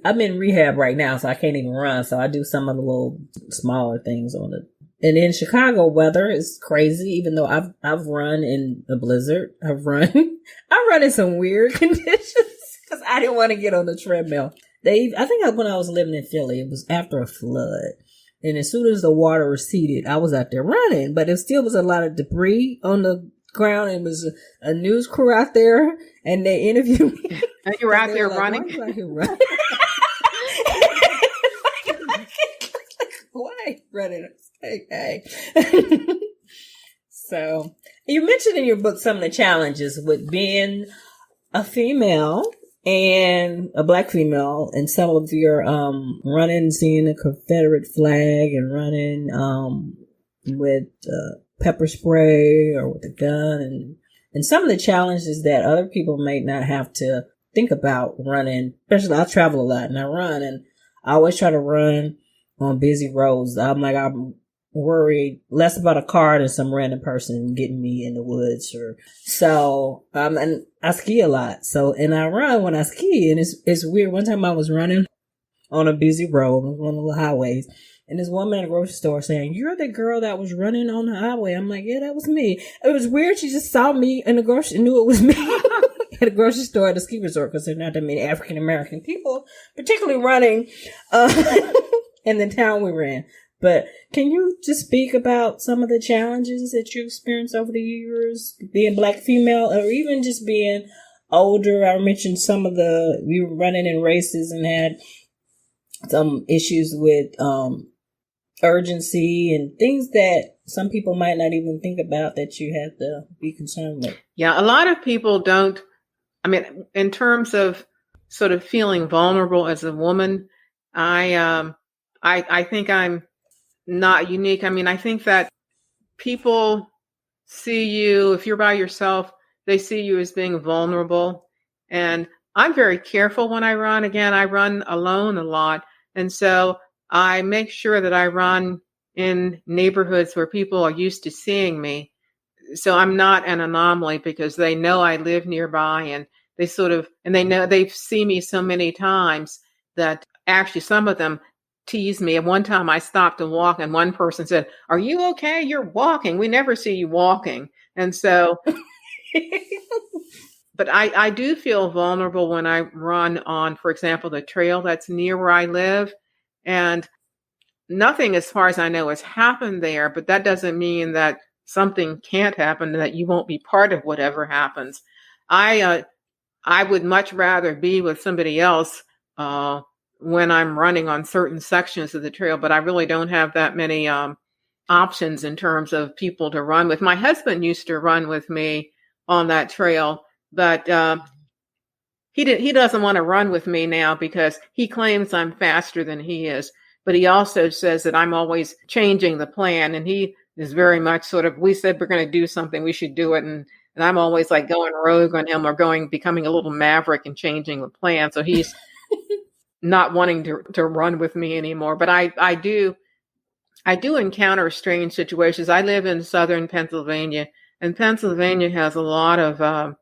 B: I'm in rehab right now, so I can't even run. So I do some of the little smaller things on it. And in Chicago, weather is crazy. Even though I've run in a blizzard, I run in some weird conditions because I didn't want to get on the treadmill. I think when I was living in Philly, it was after a flood. And as soon as the water receded, I was out there running, but it still was a lot of debris on the ground. It was a news crew out there, and they interviewed me.
A: And you were out there running?
B: Why are you out here running? Why running? Hey. So you mentioned in your book some of the challenges with being a female and a black female, and some of your running, seeing a Confederate flag, and running with pepper spray or with a gun, and some of the challenges that other people may not have to think about running. Especially, I travel a lot and I run, and I always try to run on busy roads. I'm worried less about a car than some random person getting me in the woods and I ski a lot. So, and I run when I ski, and it's weird. One time I was running on a busy road, one of the highways, and this woman at a grocery store saying, "You're the girl that was running on the highway." I'm like, "Yeah, that was me." It was weird. She just saw me in the grocery and knew it was me at a grocery store at a ski resort, because there are not that many African American people, particularly running in the town we were in. But can you just speak about some of the challenges that you experienced over the years, being black female, or even just being older? I mentioned you were running in races and had some issues with urgency and things that some people might not even think about that you have to be concerned with.
A: Yeah, a lot of people don't. I mean, in terms of sort of feeling vulnerable as a woman, I think I'm not unique. I mean, I think that people see you, if you're by yourself, they see you as being vulnerable. And I'm very careful when I run. Again, I run alone a lot. And so I make sure that I run in neighborhoods where people are used to seeing me. So I'm not an anomaly, because they know I live nearby, and they know they've seen me so many times that actually some of them tease me. And one time I stopped to walk, and one person said, "Are you okay? You're walking. We never see you walking." And so, but I do feel vulnerable when I run on, for example, the trail that's near where I live. And nothing, as far as I know, has happened there, but that doesn't mean that something can't happen, that you won't be part of whatever happens. I would much rather be with somebody else when I'm running on certain sections of the trail, but I really don't have that many options in terms of people to run with. My husband used to run with me on that trail, but he doesn't want to run with me now because he claims I'm faster than he is. But he also says that I'm always changing the plan, and he is very much sort of, we said we're going to do something, we should do it, and I'm always like going rogue on him, or becoming a little maverick and changing the plan. So he's not wanting to run with me anymore. But I do encounter strange situations. I live in southern Pennsylvania, and Pennsylvania has a lot of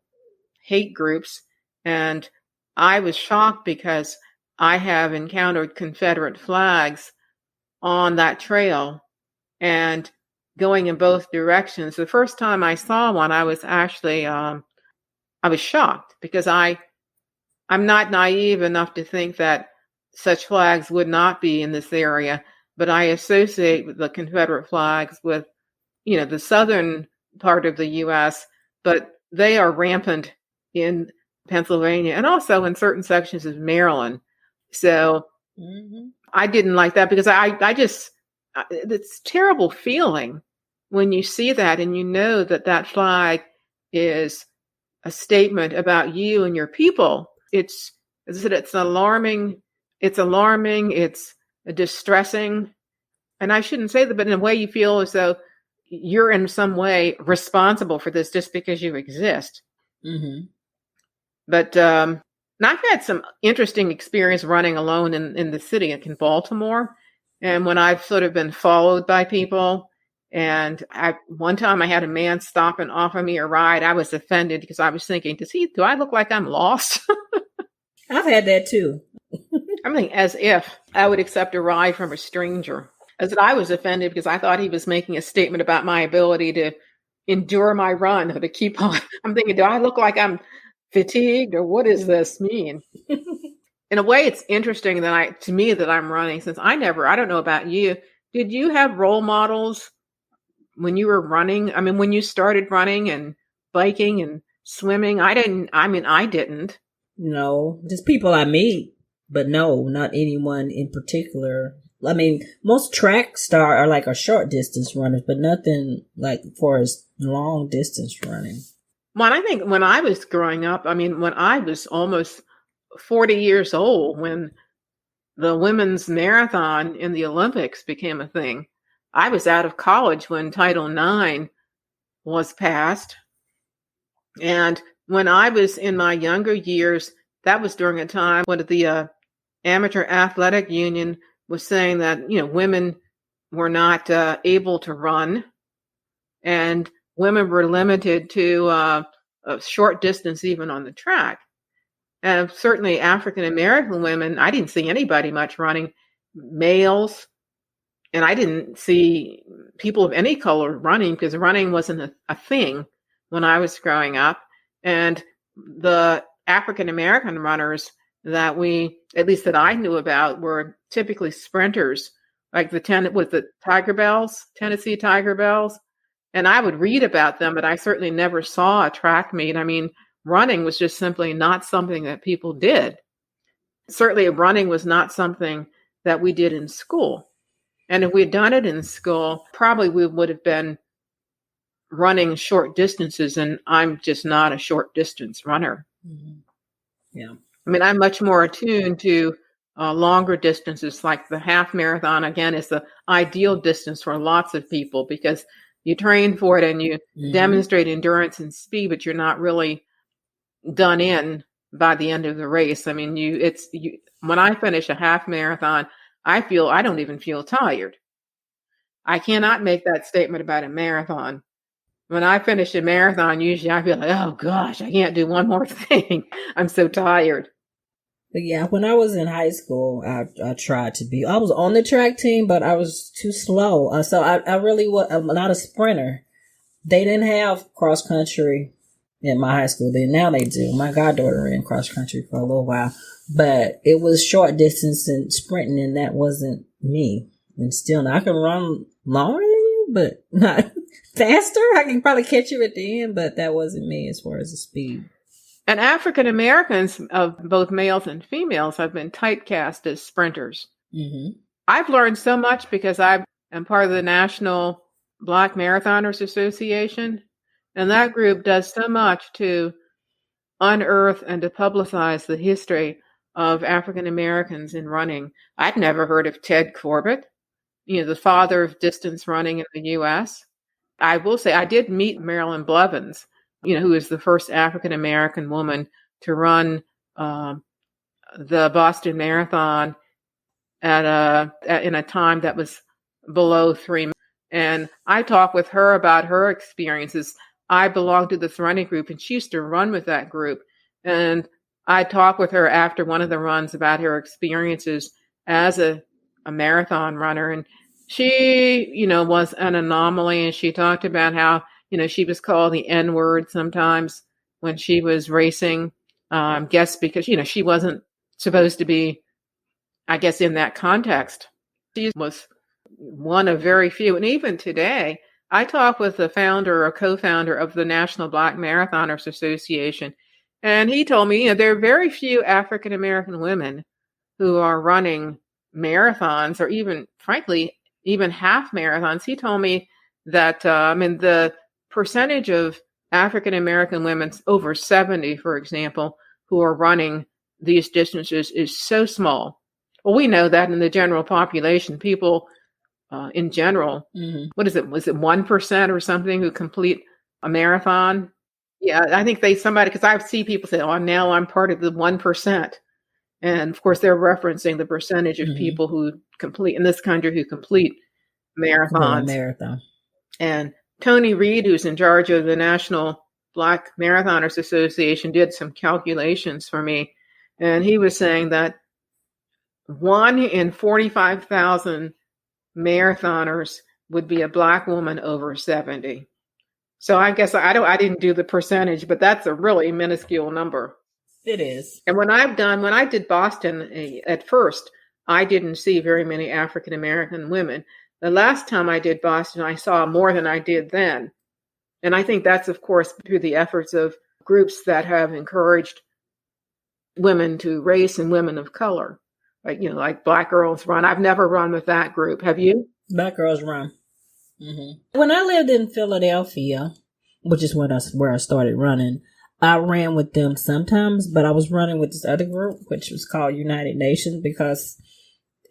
A: hate groups. And I was shocked because I have encountered Confederate flags on that trail and going in both directions. The first time I saw one, I was actually, I was shocked, because I'm not naive enough to think that such flags would not be in this area, but I associate the Confederate flags with, the southern part of the U.S., but they are rampant in Pennsylvania and also in certain sections of Maryland. So I didn't like that, because it's a terrible feeling when you see that and you know that flag is a statement about you and your people. It's alarming. It's alarming. It's distressing. And I shouldn't say that, but in a way you feel as though you're in some way responsible for this just because you exist.
B: Mm-hmm.
A: But I've had some interesting experience running alone in the city, in Baltimore. And when I've sort of been followed by people, and one time I had a man stop and offer me a ride. I was offended because I was thinking, do I look like I'm lost?
B: I've had that too.
A: I mean, as if I would accept a ride from a stranger. As I was offended because I thought he was making a statement about my ability to endure my run or to keep on. I'm thinking, do I look like I'm fatigued, or what does this mean? In a way, it's interesting to me that I'm running, since I don't know about you. Did you have role models when you were running? I mean, when you started running and biking and swimming? I didn't.
B: No, just people I meet, but no, not anyone in particular I mean, most track star are like a short distance runners, but nothing like for as long distance running.
A: Well, I think when I was growing up, I mean, when I was almost 40 years old, when the women's marathon in the Olympics became a thing, I was out of college when Title IX was passed. And when I was in my younger years, that was during a time when the Amateur Athletic Union was saying that, women were not able to run, and women were limited to a short distance even on the track. And certainly African American women, I didn't see anybody much running, males, and I didn't see people of any color running because running wasn't a thing when I was growing up. And the African American runners that at least that I knew about, were typically sprinters, like with the Tennessee Tiger Bells. And I would read about them, but I certainly never saw a track meet. I mean, running was just simply not something that people did. Certainly running was not something that we did in school. And if we had done it in school, probably we would have been running short distances, and I'm just not a short distance runner.
B: Mm-hmm. Yeah.
A: I mean, I'm much more attuned to longer distances, like the half marathon, again, is the ideal distance for lots of people because you train for it and you demonstrate endurance and speed, but you're not really done in by the end of the race. I mean, when I finish a half marathon, I don't even feel tired. I cannot make that statement about a marathon. When I finish a marathon, usually I feel like, oh gosh, I can't do one more thing. I'm so tired.
B: But yeah, when I was in high school, I tried to be. I was on the track team, but I was too slow. So I really was not a sprinter. They didn't have cross country in my high school. Now they do. My goddaughter ran cross country for a little while, but it was short distance and sprinting, and that wasn't me. And still, now I can run longer than you, but not faster. I can probably catch you at the end, but that wasn't me as far as the speed.
A: And African Americans, of both males and females, have been typecast as sprinters.
B: Mm-hmm.
A: I've learned so much because I am part of the National Black Marathoners Association, and that group does so much to unearth and to publicize the history of African Americans in running. I'd never heard of Ted Corbett, the father of distance running in the U.S. I will say I did meet Marilyn Blevins, who is the first African American woman to run the Boston Marathon in a time that was below 3 minutes. And I talked with her about her experiences. I belonged to this running group, and she used to run with that group. And I talked with her after one of the runs about her experiences as a marathon runner. And she, was an anomaly. And she talked about how, she was called the N-word sometimes when she was racing. Guess because, she wasn't supposed to be, I guess, in that context. She was one of very few. And even today, I talked with the founder or co-founder of the National Black Marathoners Association. And he told me, there are very few African American women who are running marathons or even, frankly, even half marathons. He told me that, the percentage of African American women over 70, for example, who are running these distances is so small. Well, we know that in the general population, people in general, what is it? Was it 1% or something who complete a marathon? Yeah, I think because I see people say, oh, now I'm part of the 1%. And of course, they're referencing the percentage of people who complete in this country who complete marathons.
B: Marathon.
A: And Tony Reed, who's in charge of the National Black Marathoners Association, did some calculations for me. And he was saying that 1 in 45,000 marathoners would be a Black woman over 70. So I guess I didn't do the percentage, but that's a really minuscule number.
B: It is.
A: And when I did Boston, at first, I didn't see very many African American women. The last time I did Boston, I saw more than I did then. And I think that's, of course, through the efforts of groups that have encouraged women to race and women of color. like Black Girls Run. I've never run with that group. Have you?
B: Black Girls Run. When I lived in Philadelphia, which is where I started running, I ran with them sometimes, but I was running with this other group, which was called United Nations, because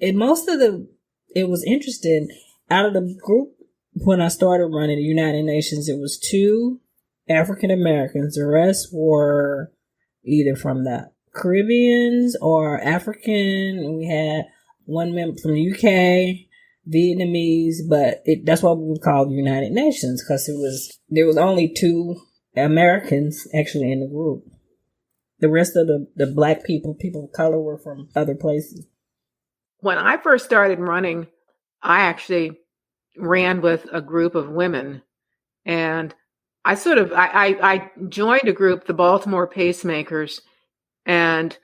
B: it was interesting. Out of the group, when I started running the United Nations, it was 2 African Americans. The rest were either from the Caribbeans or African. We had one member from the UK, Vietnamese, but that's what we would call the United Nations, because there was only 2 Americans actually in the group. The rest of the Black people of color, were from other places.
A: When I first started running, I actually ran with a group of women, and I joined a group, the Baltimore Pacemakers, and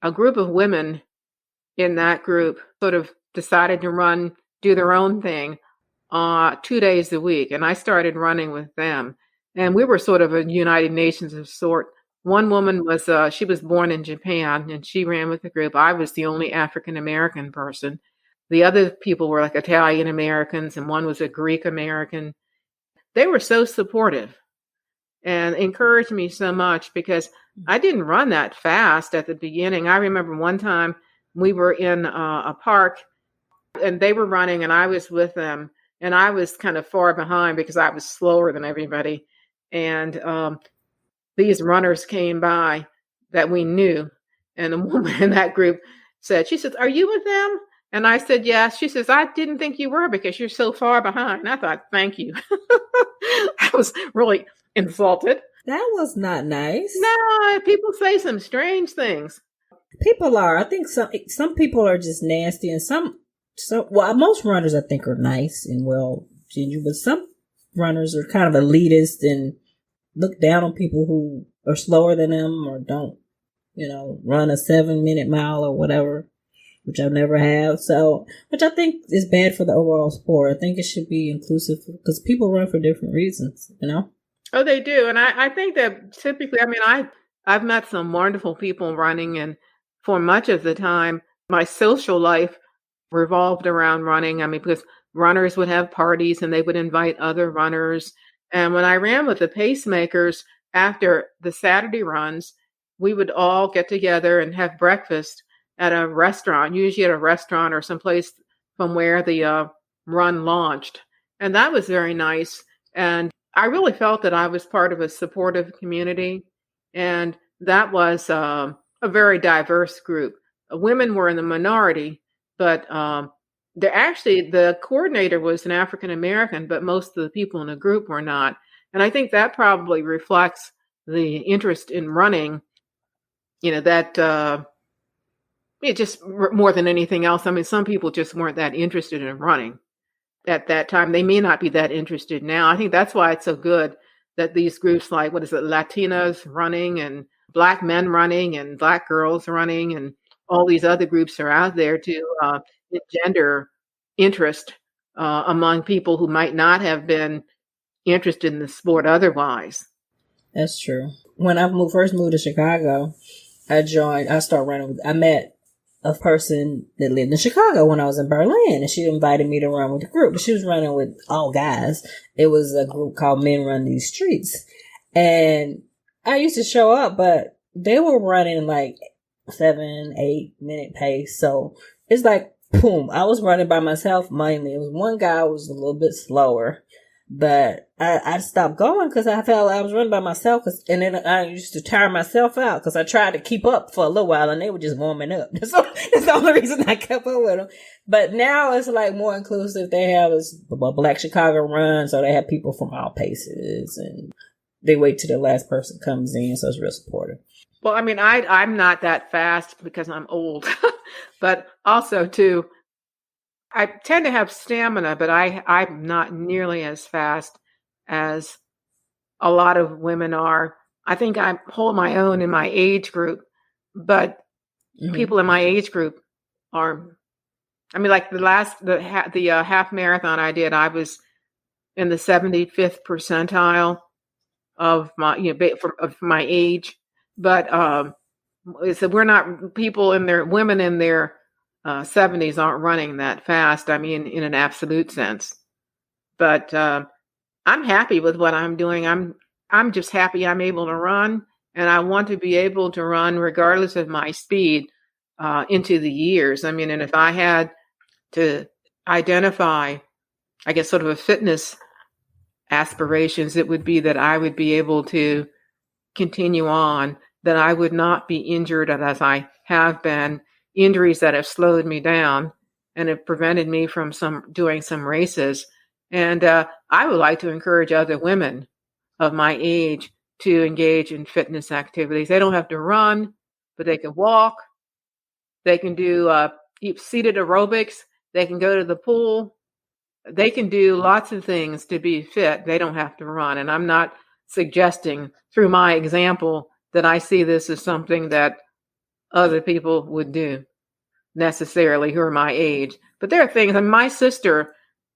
A: a group of women in that group sort of decided to do their own thing 2 days a week. And I started running with them. And we were sort of a United Nations of sort. One woman she was born in Japan, and she ran with the group. I was the only African American person. The other people were like Italian Americans, and one was a Greek American. They were so supportive and encouraged me so much, because I didn't run that fast at the beginning. I remember one time we were in a park, and they were running, and I was with them, and I was kind of far behind because I was slower than everybody. And these runners came by that we knew, and a woman in that group she says, "Are you with them?" And I said, "Yes." She says, "I didn't think you were because you're so far behind." And I thought, thank you. I was really insulted.
B: That was not nice.
A: No, people say some strange things.
B: People are. I think some people are just nasty, and most runners I think are nice and well genuine, but some runners are kind of elitist and look down on people who are slower than them or don't, run a 7-minute mile or whatever, which I never have. So, which I think is bad for the overall sport. I think it should be inclusive, because people run for different reasons,
A: Oh, they do. And I think that typically, I've met some wonderful people running, and for much of the time, my social life revolved around running. Because runners would have parties and they would invite other runners. And when I ran with the pacemakers, after the Saturday runs, we would all get together and have breakfast at a restaurant, usually at a restaurant or someplace from where the run launched. And that was very nice. And I really felt that I was part of a supportive community. And that was a very diverse group. Women were in the minority, but the coordinator was an African American, but most of the people in the group were not. And I think that probably reflects the interest in running, that it just more than anything else. Some people just weren't that interested in running at that time. They may not be that interested now. I think that's why it's so good that these groups like, Latinas running and Black men running and Black girls running and all these other groups are out there to engender interest among people who might not have been interested in the sport otherwise.
B: That's true. When I first moved to Chicago, I started running. I met a person that lived in Chicago when I was in Berlin, and she invited me to run with the group. But she was running with all guys. It was a group called Men Run These Streets. And I used to show up, but they were running like 7-8 minute pace. So it's like, boom, I was running by myself mainly. It was one guy who was a little bit slower, but I stopped going because I felt I was running by myself. And then I used to tire myself out because I tried to keep up for a little while and they were just warming up. That's the only reason I kept up with them. But now it's like more inclusive. They have this Black Chicago run, so they have people from all paces and they wait till the last person comes in. So it's real supportive.
A: Well, I'm not that fast because I'm old, but also too, I tend to have stamina, but I'm not nearly as fast as a lot of women are. I think I hold my own in my age group, but people in my age group are, like the half marathon I did, I was in the 75th percentile of my, of my age. But So we're not women in their 70s aren't running that fast. I mean, in an absolute sense. But I'm happy with what I'm doing. I'm just happy I'm able to run, and I want to be able to run regardless of my speed into the years. I mean, and if I had to identify, I guess, sort of a fitness aspirations, it would be that I would be able to continue on, that I would not be injured as I have been, injuries that have slowed me down and have prevented me from doing some races. And I would like to encourage other women of my age to engage in fitness activities. They don't have to run, but they can walk. They can do seated aerobics. They can go to the pool. They can do lots of things to be fit. They don't have to run. And I'm not suggesting through my example that I see this as something that other people would do necessarily who are my age. But there are things, and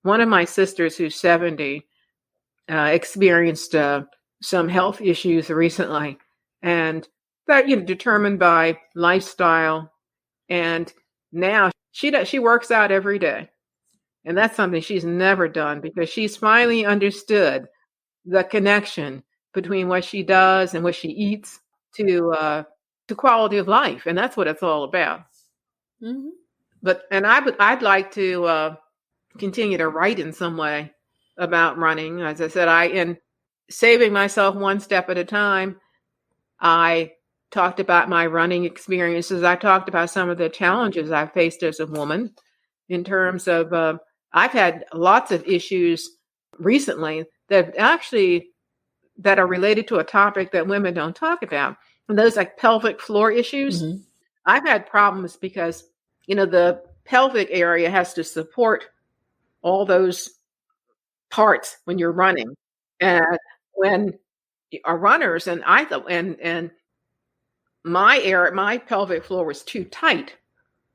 A: one of my sisters who's 70, experienced some health issues recently, and that, determined by lifestyle. And now she works out every day. And that's something she's never done, because she's finally understood the connection between what she does and what she eats to quality of life. And that's what it's all about. Mm-hmm. I'd like to continue to write in some way about running. As I said, in saving myself one step at a time, I talked about my running experiences. I talked about some of the challenges I've faced as a woman in terms of, I've had lots of issues recently that are related to a topic that women don't talk about. And those like pelvic floor issues. Mm-hmm. I've had problems because, the pelvic area has to support all those parts when you're running. And when our runners, and and my pelvic floor was too tight,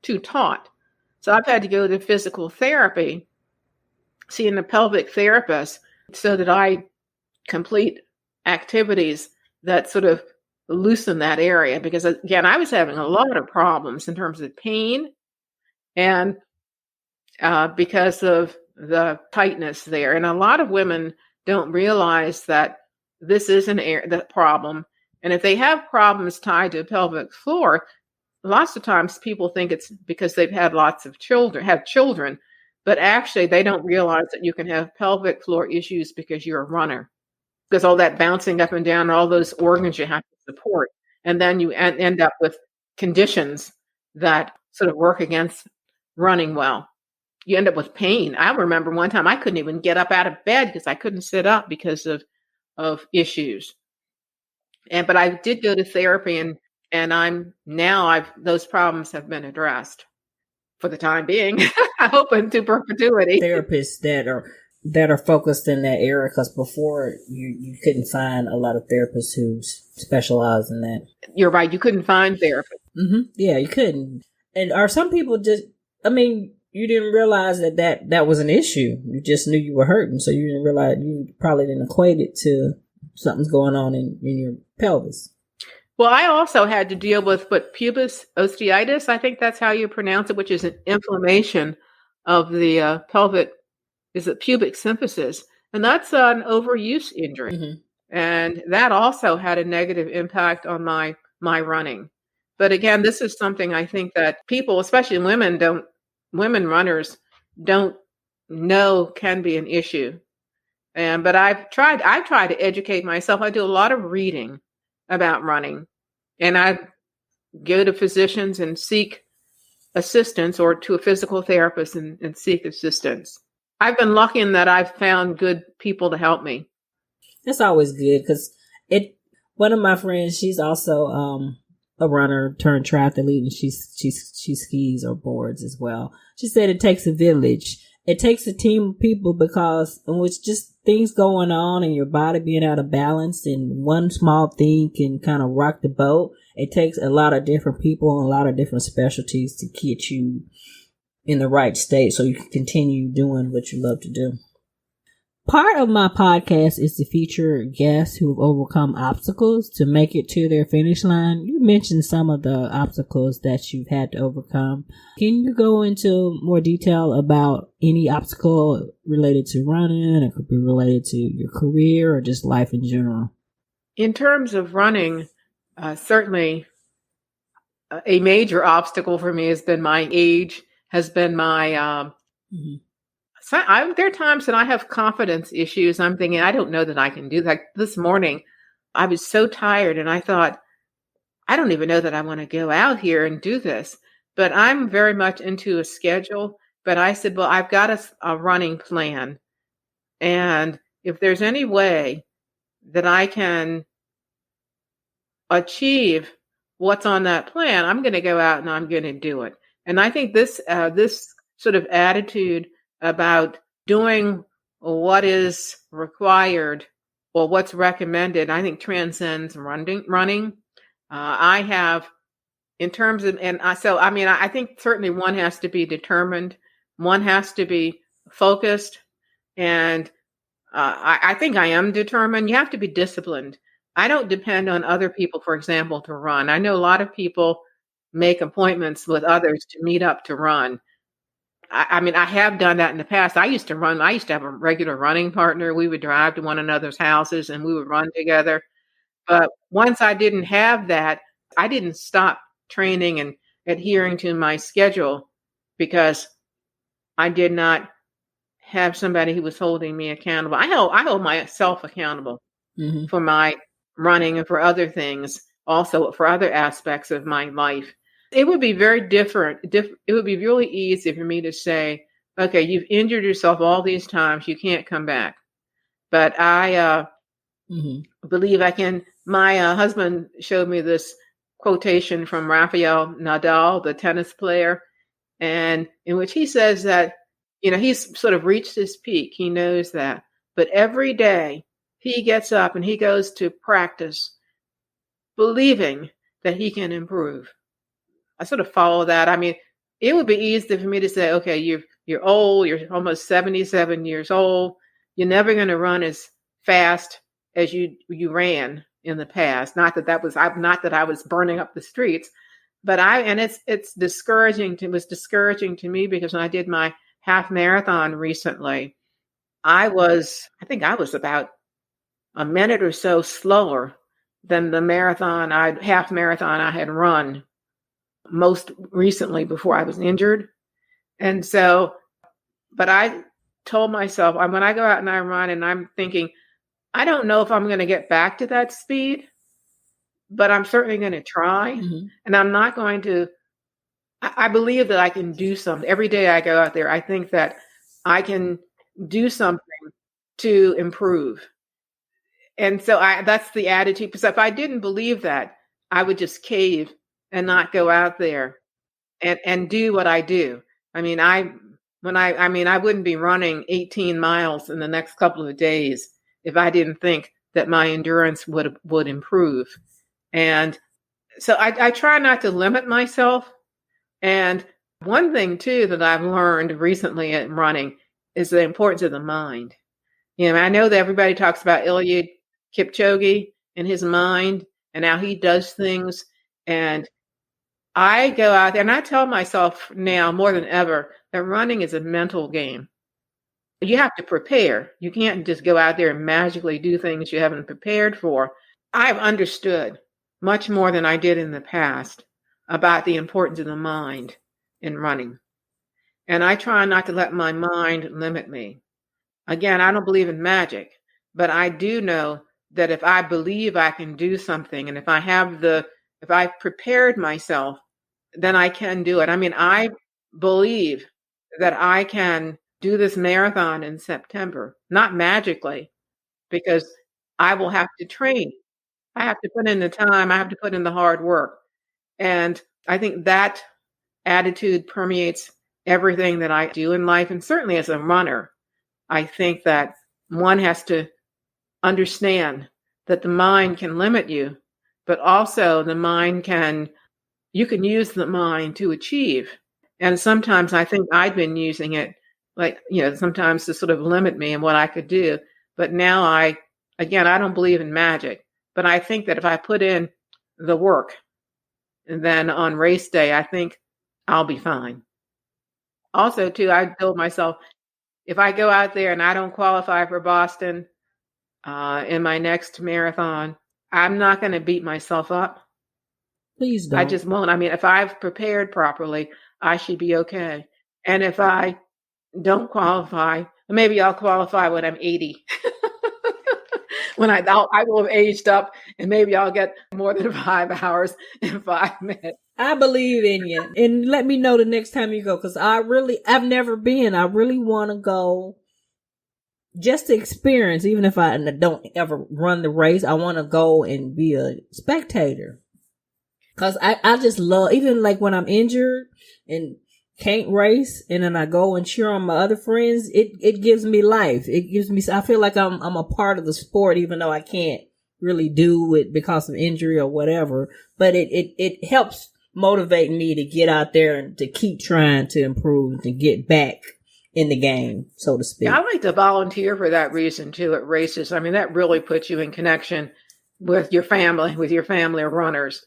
A: too taut. So I've had to go to physical therapy, seeing a pelvic therapist, so that I complete activities that sort of loosen that area. Because again, I was having a lot of problems in terms of pain, and because of the tightness there. And a lot of women don't realize that this is the problem. And if they have problems tied to pelvic floor, lots of times people think it's because they've had children, but actually they don't realize that you can have pelvic floor issues because you're a runner, because all that bouncing up and down, all those organs you have to support. And then you end up with conditions that sort of work against running well. You end up with pain. I remember one time I couldn't even get up out of bed because I couldn't sit up because of issues. But I did go to therapy, and those problems have been addressed for the time being. I hope into perpetuity.
B: Therapists that are focused in that area, because before you couldn't find a lot of therapists who specialize in that.
A: You're right. You couldn't find therapists.
B: Mm-hmm. Yeah, you couldn't. And are some people you didn't realize that was an issue. You just knew you were hurting, so you didn't realize, you probably didn't equate it to something's going on in your pelvis.
A: Well, I also had to deal with pubis osteitis, I think that's how you pronounce it, which is an inflammation of the pubic symphysis. And that's an overuse injury. Mm-hmm. And that also had a negative impact on my running. But again, this is something I think that people, especially women runners, don't know can be an issue. But I've tried to educate myself. I do a lot of reading about running, and I go to physicians and seek assistance, or to a physical therapist and seek assistance. I've been lucky in that I've found good people to help me.
B: That's always good, because one of my friends, she's also a runner turned triathlete, and she skis or boards as well. She said it takes a village. It takes a team of people, because with just things going on and your body being out of balance, and one small thing can kind of rock the boat. It takes a lot of different people and a lot of different specialties to get you in the right state so you can continue doing what you love to do. Part of my podcast is to feature guests who've overcome obstacles to make it to their finish line. You mentioned some of the obstacles that you've had to overcome. Can you go into more detail about any obstacle related to running? It could be related to your career or just life in general.
A: In terms of running, certainly a major obstacle for me has been my age, has been my so there are times that I have confidence issues. I'm thinking, I don't know that I can do that. This morning, I was so tired and I thought, I don't even know that I want to go out here and do this. But I'm very much into a schedule. But I said, well, I've got a running plan. And if there's any way that I can achieve what's on that plan, I'm going to go out and I'm going to do it. And I think this sort of attitude about doing what is required or what's recommended, I think transcends running. I have, in terms of, I think certainly one has to be determined, one has to be focused, and I think I am determined. You have to be disciplined. I don't depend on other people, for example, to run. I know a lot of people make appointments with others to meet up to run. I have done that in the past. I used to run. I used to have a regular running partner. We would drive to one another's houses and we would run together. But once I didn't have that, I didn't stop training and adhering to my schedule because I did not have somebody who was holding me accountable. I hold myself accountable for my running and for other things, also for other aspects of my life. It would be very different. It would be really easy for me to say, okay, you've injured yourself all these times, you can't come back. But I believe I can. My husband showed me this quotation from Rafael Nadal, the tennis player, and in which he says that, he's sort of reached his peak. He knows that. But every day he gets up and he goes to practice believing that he can improve. I sort of follow that. I mean, it would be easy for me to say, okay, you're old, you're almost 77 years old. You're never going to run as fast as you ran in the past. Not that I was burning up the streets, but it's discouraging. It was discouraging to me because when I did my half marathon recently, I think I was about a minute or so slower than the half marathon I had run most recently before I was injured. And so, but I told myself, when I go out and I run and I'm thinking, I don't know if I'm going to get back to that speed, but I'm certainly going to try. And I'm not going to, I believe that I can do something. Every day I go out there, I think that I can do something to improve. And so that's the attitude. Because if I didn't believe that, I would just cave and not go out there and do what I do. I mean, I wouldn't be running 18 miles in the next couple of days if I didn't think that my endurance would improve. And so I try not to limit myself. And one thing too that I've learned recently in running is the importance of the mind. I know that everybody talks about Eliud Kipchoge and his mind and how he does things. And I go out there and I tell myself now more than ever that running is a mental game. You have to prepare. You can't just go out there and magically do things you haven't prepared for. I've understood much more than I did in the past about the importance of the mind in running. And I try not to let my mind limit me. Again, I don't believe in magic, but I do know that if I believe I can do something and if I've prepared myself, then I can do it. I mean, I believe that I can do this marathon in September, not magically, because I will have to train. I have to put in the time. I have to put in the hard work. And I think that attitude permeates everything that I do in life. And certainly as a runner, I think that one has to understand that the mind can limit you, but also you can use the mind to achieve. And sometimes I think I've been using it like, sometimes to sort of limit me and what I could do. But now I don't believe in magic, but I think that if I put in the work, and then on race day, I think I'll be fine. Also, too, I told myself, if I go out there and I don't qualify for Boston in my next marathon, I'm not going to beat myself up.
B: Please don't.
A: I just won't. I mean, if I've prepared properly, I should be okay. And if I don't qualify, maybe I'll qualify when I'm 80. When I will have aged up, and maybe I'll get more than 5 hours in 5 minutes.
B: I believe in you. And let me know the next time you go, because I've never been. I really want to go just to experience, even if I don't ever run the race. I want to go and be a spectator. Because I just love, even like when I'm injured and can't race, and then I go and cheer on my other friends, it gives me life. It gives me, I feel like I'm a part of the sport, even though I can't really do it because of injury or whatever. But it helps motivate me to get out there and to keep trying to improve, to get back in the game, so to speak.
A: Yeah, I like to volunteer for that reason too at races. I mean, that really puts you in connection with your family of runners.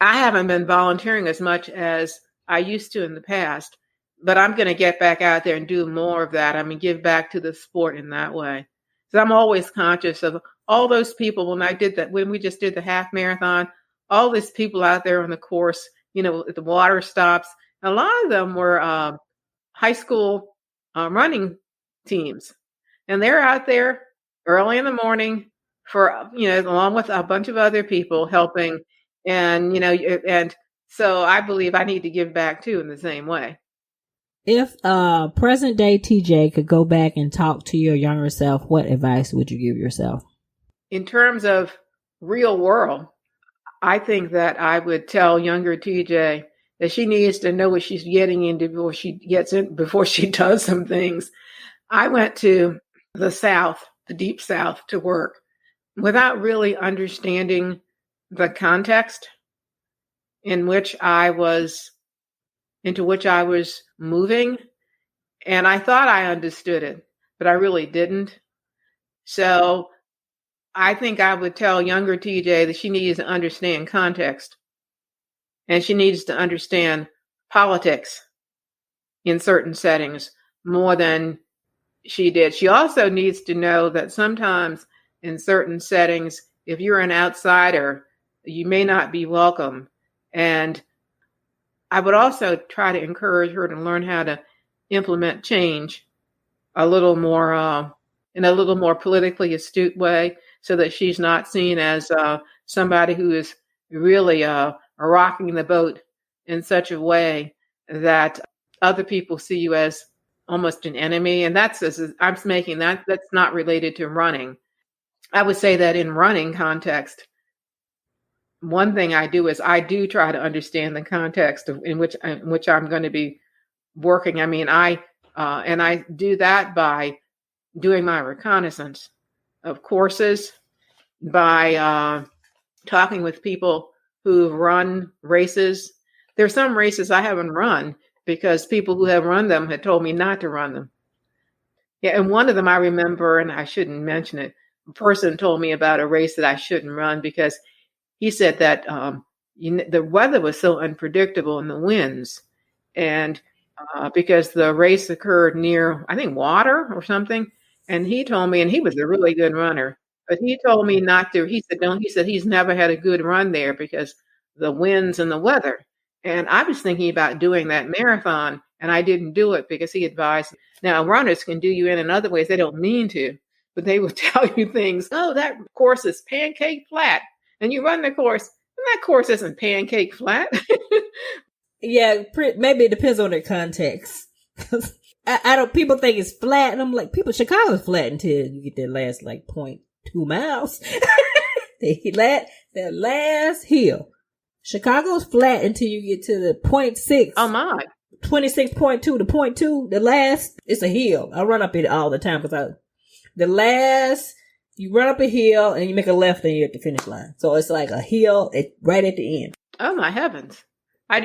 A: I haven't been volunteering as much as I used to in the past, but I'm going to get back out there and do more of that. I mean, give back to the sport in that way. So I'm always conscious of all those people when we just did the half marathon, all these people out there on the course, at the water stops. A lot of them were high school running teams, and they're out there early in the morning for, along with a bunch of other people helping. And, and so I believe I need to give back too in the same way.
B: If present day TJ could go back and talk to your younger self, what advice would you give yourself? In terms of real world, I think that I would tell younger TJ that she needs to know what she's getting into before she does some things. I went to the South, the deep South, to work without really understanding the context into which I was moving. And I thought I understood it, but I really didn't. So I think I would tell younger TJ that she needs to understand context, and she needs to understand politics in certain settings more than she did. She also needs to know that sometimes in certain settings, if you're an outsider, you may not be welcome. And I would also try to encourage her to learn how to implement change a little more in a little more politically astute way, so that she's not seen as somebody who is really rocking the boat in such a way that other people see you as almost an enemy. And that's not related to running. I would say that in running context, one thing I do is I do try to understand the context in which I'm going to be working. I mean, I do that by doing my reconnaissance of courses, by talking with people who run races. There's some races I haven't run because people who have run them had told me not to run them. Yeah, and one of them I remember, and I shouldn't mention it, a person told me about a race that I shouldn't run because he said that the weather was so unpredictable and the winds, and because the race occurred near, I think, water or something. And he told me, and he was a really good runner, but he told me not to. He said, don't. He said he's never had a good run there because the winds and the weather. And I was thinking about doing that marathon, and I didn't do it because he advised. Now, runners can do you in other ways. They don't mean to, but they will tell you things. Oh, that course is pancake flat. And you run the course, and that course isn't pancake flat. Yeah, maybe it depends on their context. I don't. People think it's flat, and I'm like, Chicago's flat until you get that last 0.2 miles. that last hill. Chicago's flat until you get to the 0.6.
A: Oh my!
B: 26.2 to 0.2. The last, it's a hill. I run up it all the time because you run up a hill and you make a left and you're at the finish line. So it's like a hill right at the end.
A: Oh my heavens! I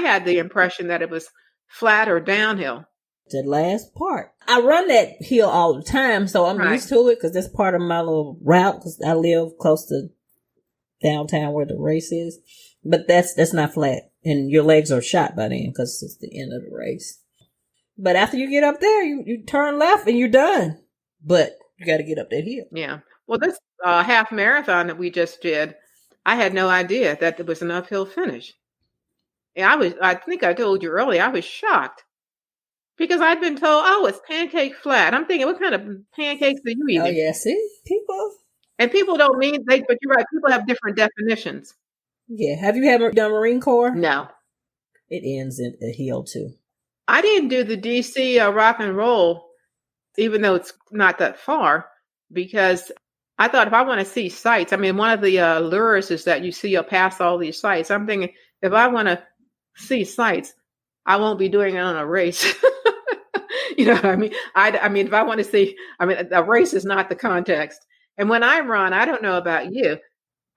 A: had the impression that it was flat or downhill.
B: The last part. I run that hill all the time, so I'm used to it because that's part of my little route because I live close to downtown where the race is. But that's not flat. And your legs are shot by then because it's the end of the race. But after you get up there, you turn left and you're done. But you got to get up that hill.
A: Yeah. Well, this half marathon that we just did, I had no idea that there was an uphill finish. And I think I told you earlier, I was shocked because I'd been told, oh, it's pancake flat. I'm thinking, what kind of pancakes are you eating?
B: Oh, yeah. See, people.
A: And people don't mean, but you're right, people have different definitions.
B: Yeah. Have you ever done Marine Corps?
A: No.
B: It ends at a hill, too.
A: I didn't do the DC rock and roll, even though it's not that far, because I thought if I want to see sights, I mean, one of the lures is that you see you'll pass all these sights. I'm thinking, if I want to see sights, I won't be doing it on a race. You know what I mean? I mean, if I want to see, I mean, a race is not the context. And when I run, I don't know about you,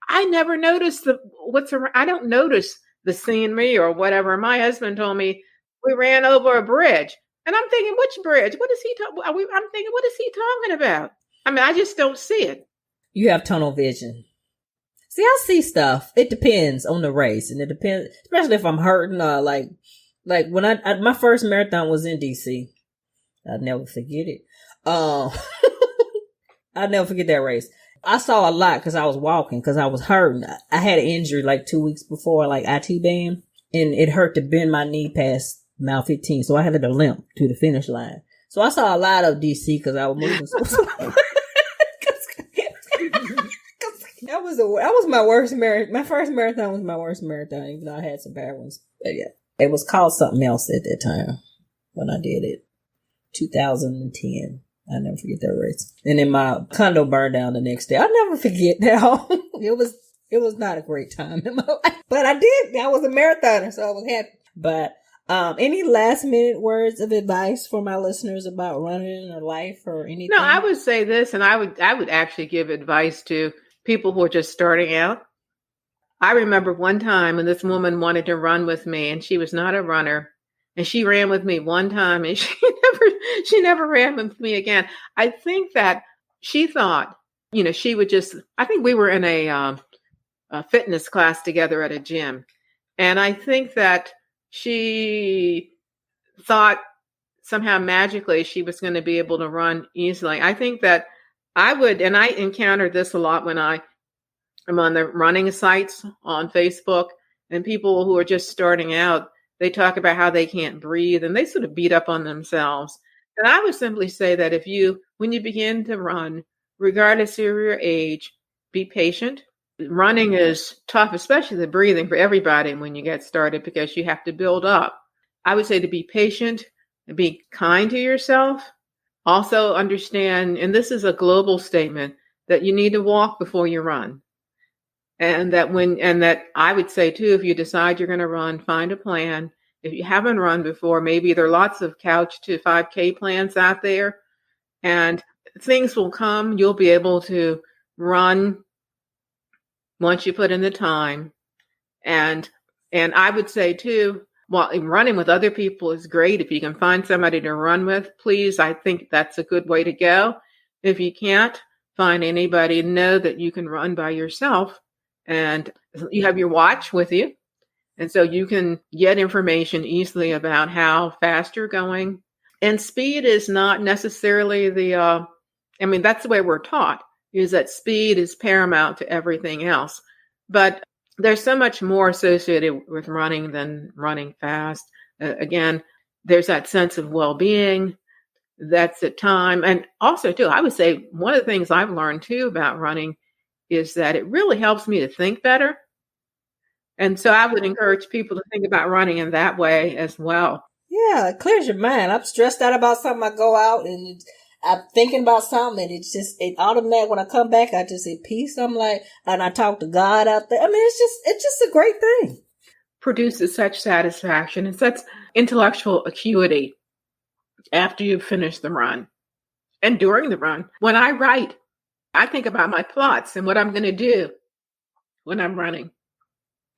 A: I never notice what's around. I don't notice the scenery or whatever. My husband told me we ran over a bridge, and I'm thinking, which bridge? What is he talking? I'm thinking, what is he talking about? I mean, I just don't see it.
B: You have tunnel vision. See, I see stuff. It depends on the race, and it depends, especially if I'm hurting. Like when my first marathon was in DC. I'll never forget it. I'll never forget that race. I saw a lot because I was walking because I was hurting. I had an injury like 2 weeks before, like IT band, and it hurt to bend my knee past mile 15. So I had to limp to the finish line. So I saw a lot of DC because I was moving so slow. That was my worst marathon. My first marathon was my worst marathon, even though I had some bad ones. But yeah, it was called something else at that time when I did it. 2010. I never forget that race. And then my condo burned down the next day. I'll never forget that. It was not a great time in my life. But I did. I was a marathoner, so I was happy. But any last minute words of advice for my listeners about running or life or anything?
A: No, I would say this, and I would actually give advice to people who are just starting out. I remember one time when this woman wanted to run with me, and she was not a runner. And she ran with me one time, and she never ran with me again. I think that she thought, you know, she would just. I think we were in a fitness class together at a gym, and I think that she thought somehow magically she was going to be able to run easily. I think that I would, and I encountered this a lot when I am on the running sites on Facebook, and people who are just starting out. They talk about how they can't breathe and they sort of beat up on themselves. And I would simply say that when you begin to run, regardless of your age, be patient. Running is tough, especially the breathing for everybody when you get started because you have to build up. I would say to be patient and be kind to yourself. Also understand, and this is a global statement, that you need to walk before you run. And that I would say too, if you decide you're going to run, find a plan. If you haven't run before, maybe there are lots of couch to 5K plans out there, and things will come. You'll be able to run once you put in the time. And I would say too, while running with other people is great. If you can find somebody to run with, please, I think that's a good way to go. If you can't find anybody, know that you can run by yourself. And you have your watch with you. And so you can get information easily about how fast you're going. And speed is not necessarily that's the way we're taught, is that speed is paramount to everything else. But there's so much more associated with running than running fast. Again, there's that sense of well-being. That's the time. And also, too, I would say one of the things I've learned, too, about running is that it really helps me to think better. And so I would encourage people to think about running in that way as well.
B: Yeah, it clears your mind. I'm stressed out about something. I go out and I'm thinking about something and it automatic. When I come back, I just say peace. I'm like, and I talk to God out there. I mean, it's just a great thing.
A: Produces such satisfaction and such intellectual acuity after you've finished the run and during the run. When I write, I think about my plots and what I'm going to do when I'm running.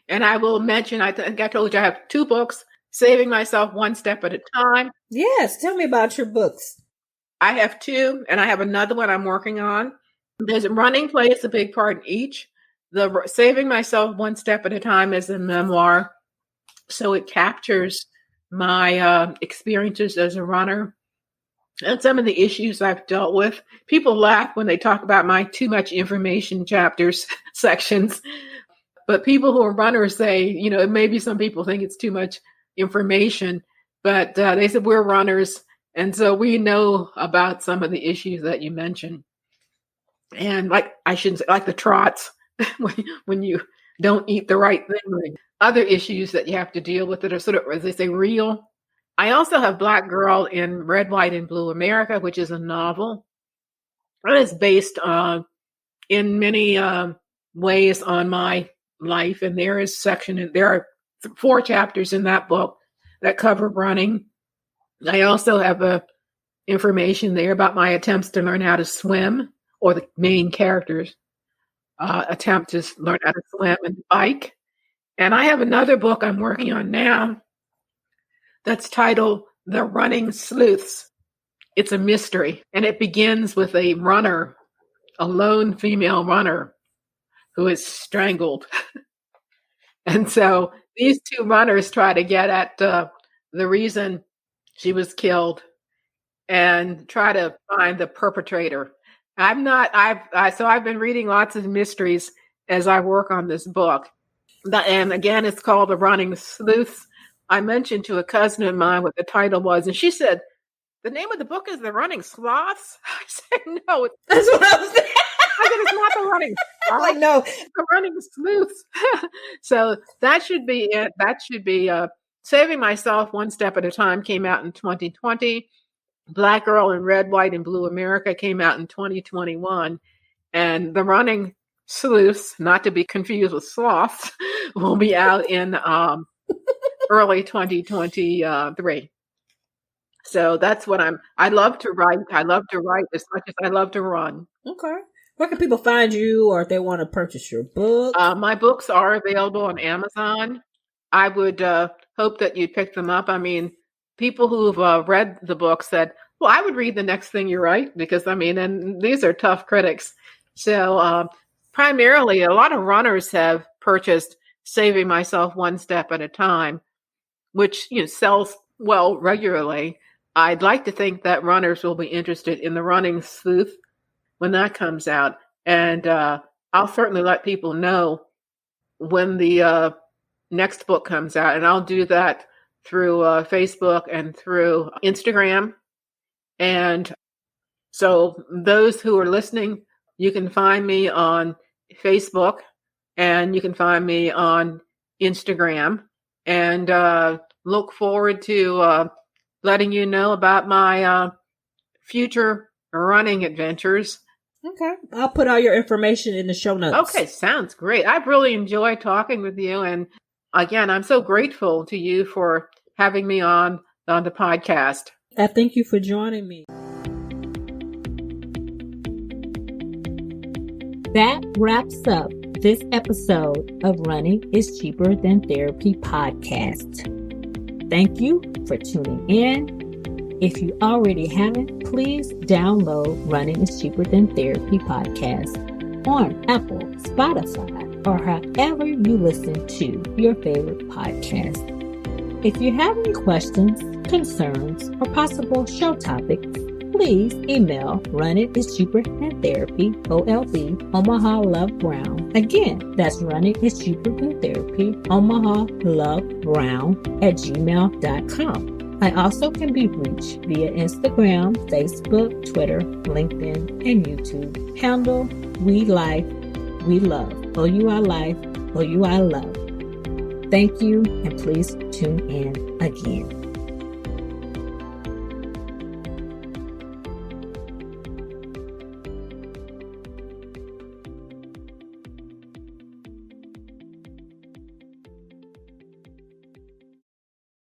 A: And I will mention, I think I told you I have 2 books. Saving Myself One Step at a Time.
B: Yes, tell me about your books.
A: I have two, and I have another one I'm working on. There's running plays a big part in each. The Saving Myself One Step at a Time is a memoir, so it captures my experiences as a runner and some of the issues I've dealt with. People laugh when they talk about my too much information chapters sections, but people who are runners say, maybe some people think it's too much information, but they said we're runners, and so we know about some of the issues that you mentioned. And I shouldn't say like the trots, when you don't eat the right thing, other issues that you have to deal with that are sort of, as they say, real. I also have Black Girl in Red, White, and Blue America, which is a novel. It is based in many ways on my life, and there are 4 chapters in that book that cover running. I also have information there about my attempts to learn how to swim, or the main characters attempt to learn how to swim and bike. And I have another book I'm working on now that's titled The Running Sleuths. It's a mystery, and it begins with a runner, a lone female runner who is strangled. And so these 2 runners try to get at the reason she was killed and try to find the perpetrator. I've been reading lots of mysteries as I work on this book. And again, it's called The Running Sleuths. I mentioned to a cousin of mine what the title was, and she said, the name of the book is The Running Sloths? I said, no.
B: That's what I was saying.
A: I said, it's not The Running Sloths.
B: Like, no.
A: The Running Sleuths. So that should be it. That should be Saving Myself One Step at a Time came out in 2020. Black Girl in Red, White, and Blue America came out in 2021. And The Running Sleuths, not to be confused with sloths, will be out in early 2023. So that's what I love to write. I love to write as much as I love to run.
B: Okay. Where can people find you, or if they want to purchase your book?
A: My books are available on Amazon. I would hope that you'd pick them up. I mean, people who've read the book said, well, I would read the next thing you write, because, and these are tough critics. So primarily, a lot of runners have purchased Saving Myself One Step at a Time, which sells well regularly. I'd like to think that runners will be interested in The Running Sleuth when that comes out. And I'll certainly let people know when the next book comes out. And I'll do that through Facebook and through Instagram. And so those who are listening, you can find me on Facebook and you can find me on Instagram. And look forward to letting you know about my future running adventures.
B: Okay. I'll put all your information in the show notes.
A: Okay, sounds great. I've really enjoyed talking with you. And again, I'm so grateful to you for having me on the podcast.
B: I thank you for joining me. That wraps up this episode of Running is Cheaper Than Therapy podcast. Thank you for tuning in. If you already haven't, please download Running is Cheaper Than Therapy podcast on Apple, Spotify, or however you listen to your favorite podcast. If you have any questions, concerns, or possible show topics, please email Running is Cheaper Than Therapy, OLB, Omaha Love Brown. Again, that's Running is Cheaper Than Therapy, Omaha Love Brown @gmail.com. I also can be reached via Instagram, Facebook, Twitter, LinkedIn, and YouTube. Handle We Life, We Love. OUI Life, OUI Love. Thank you, and please tune in again.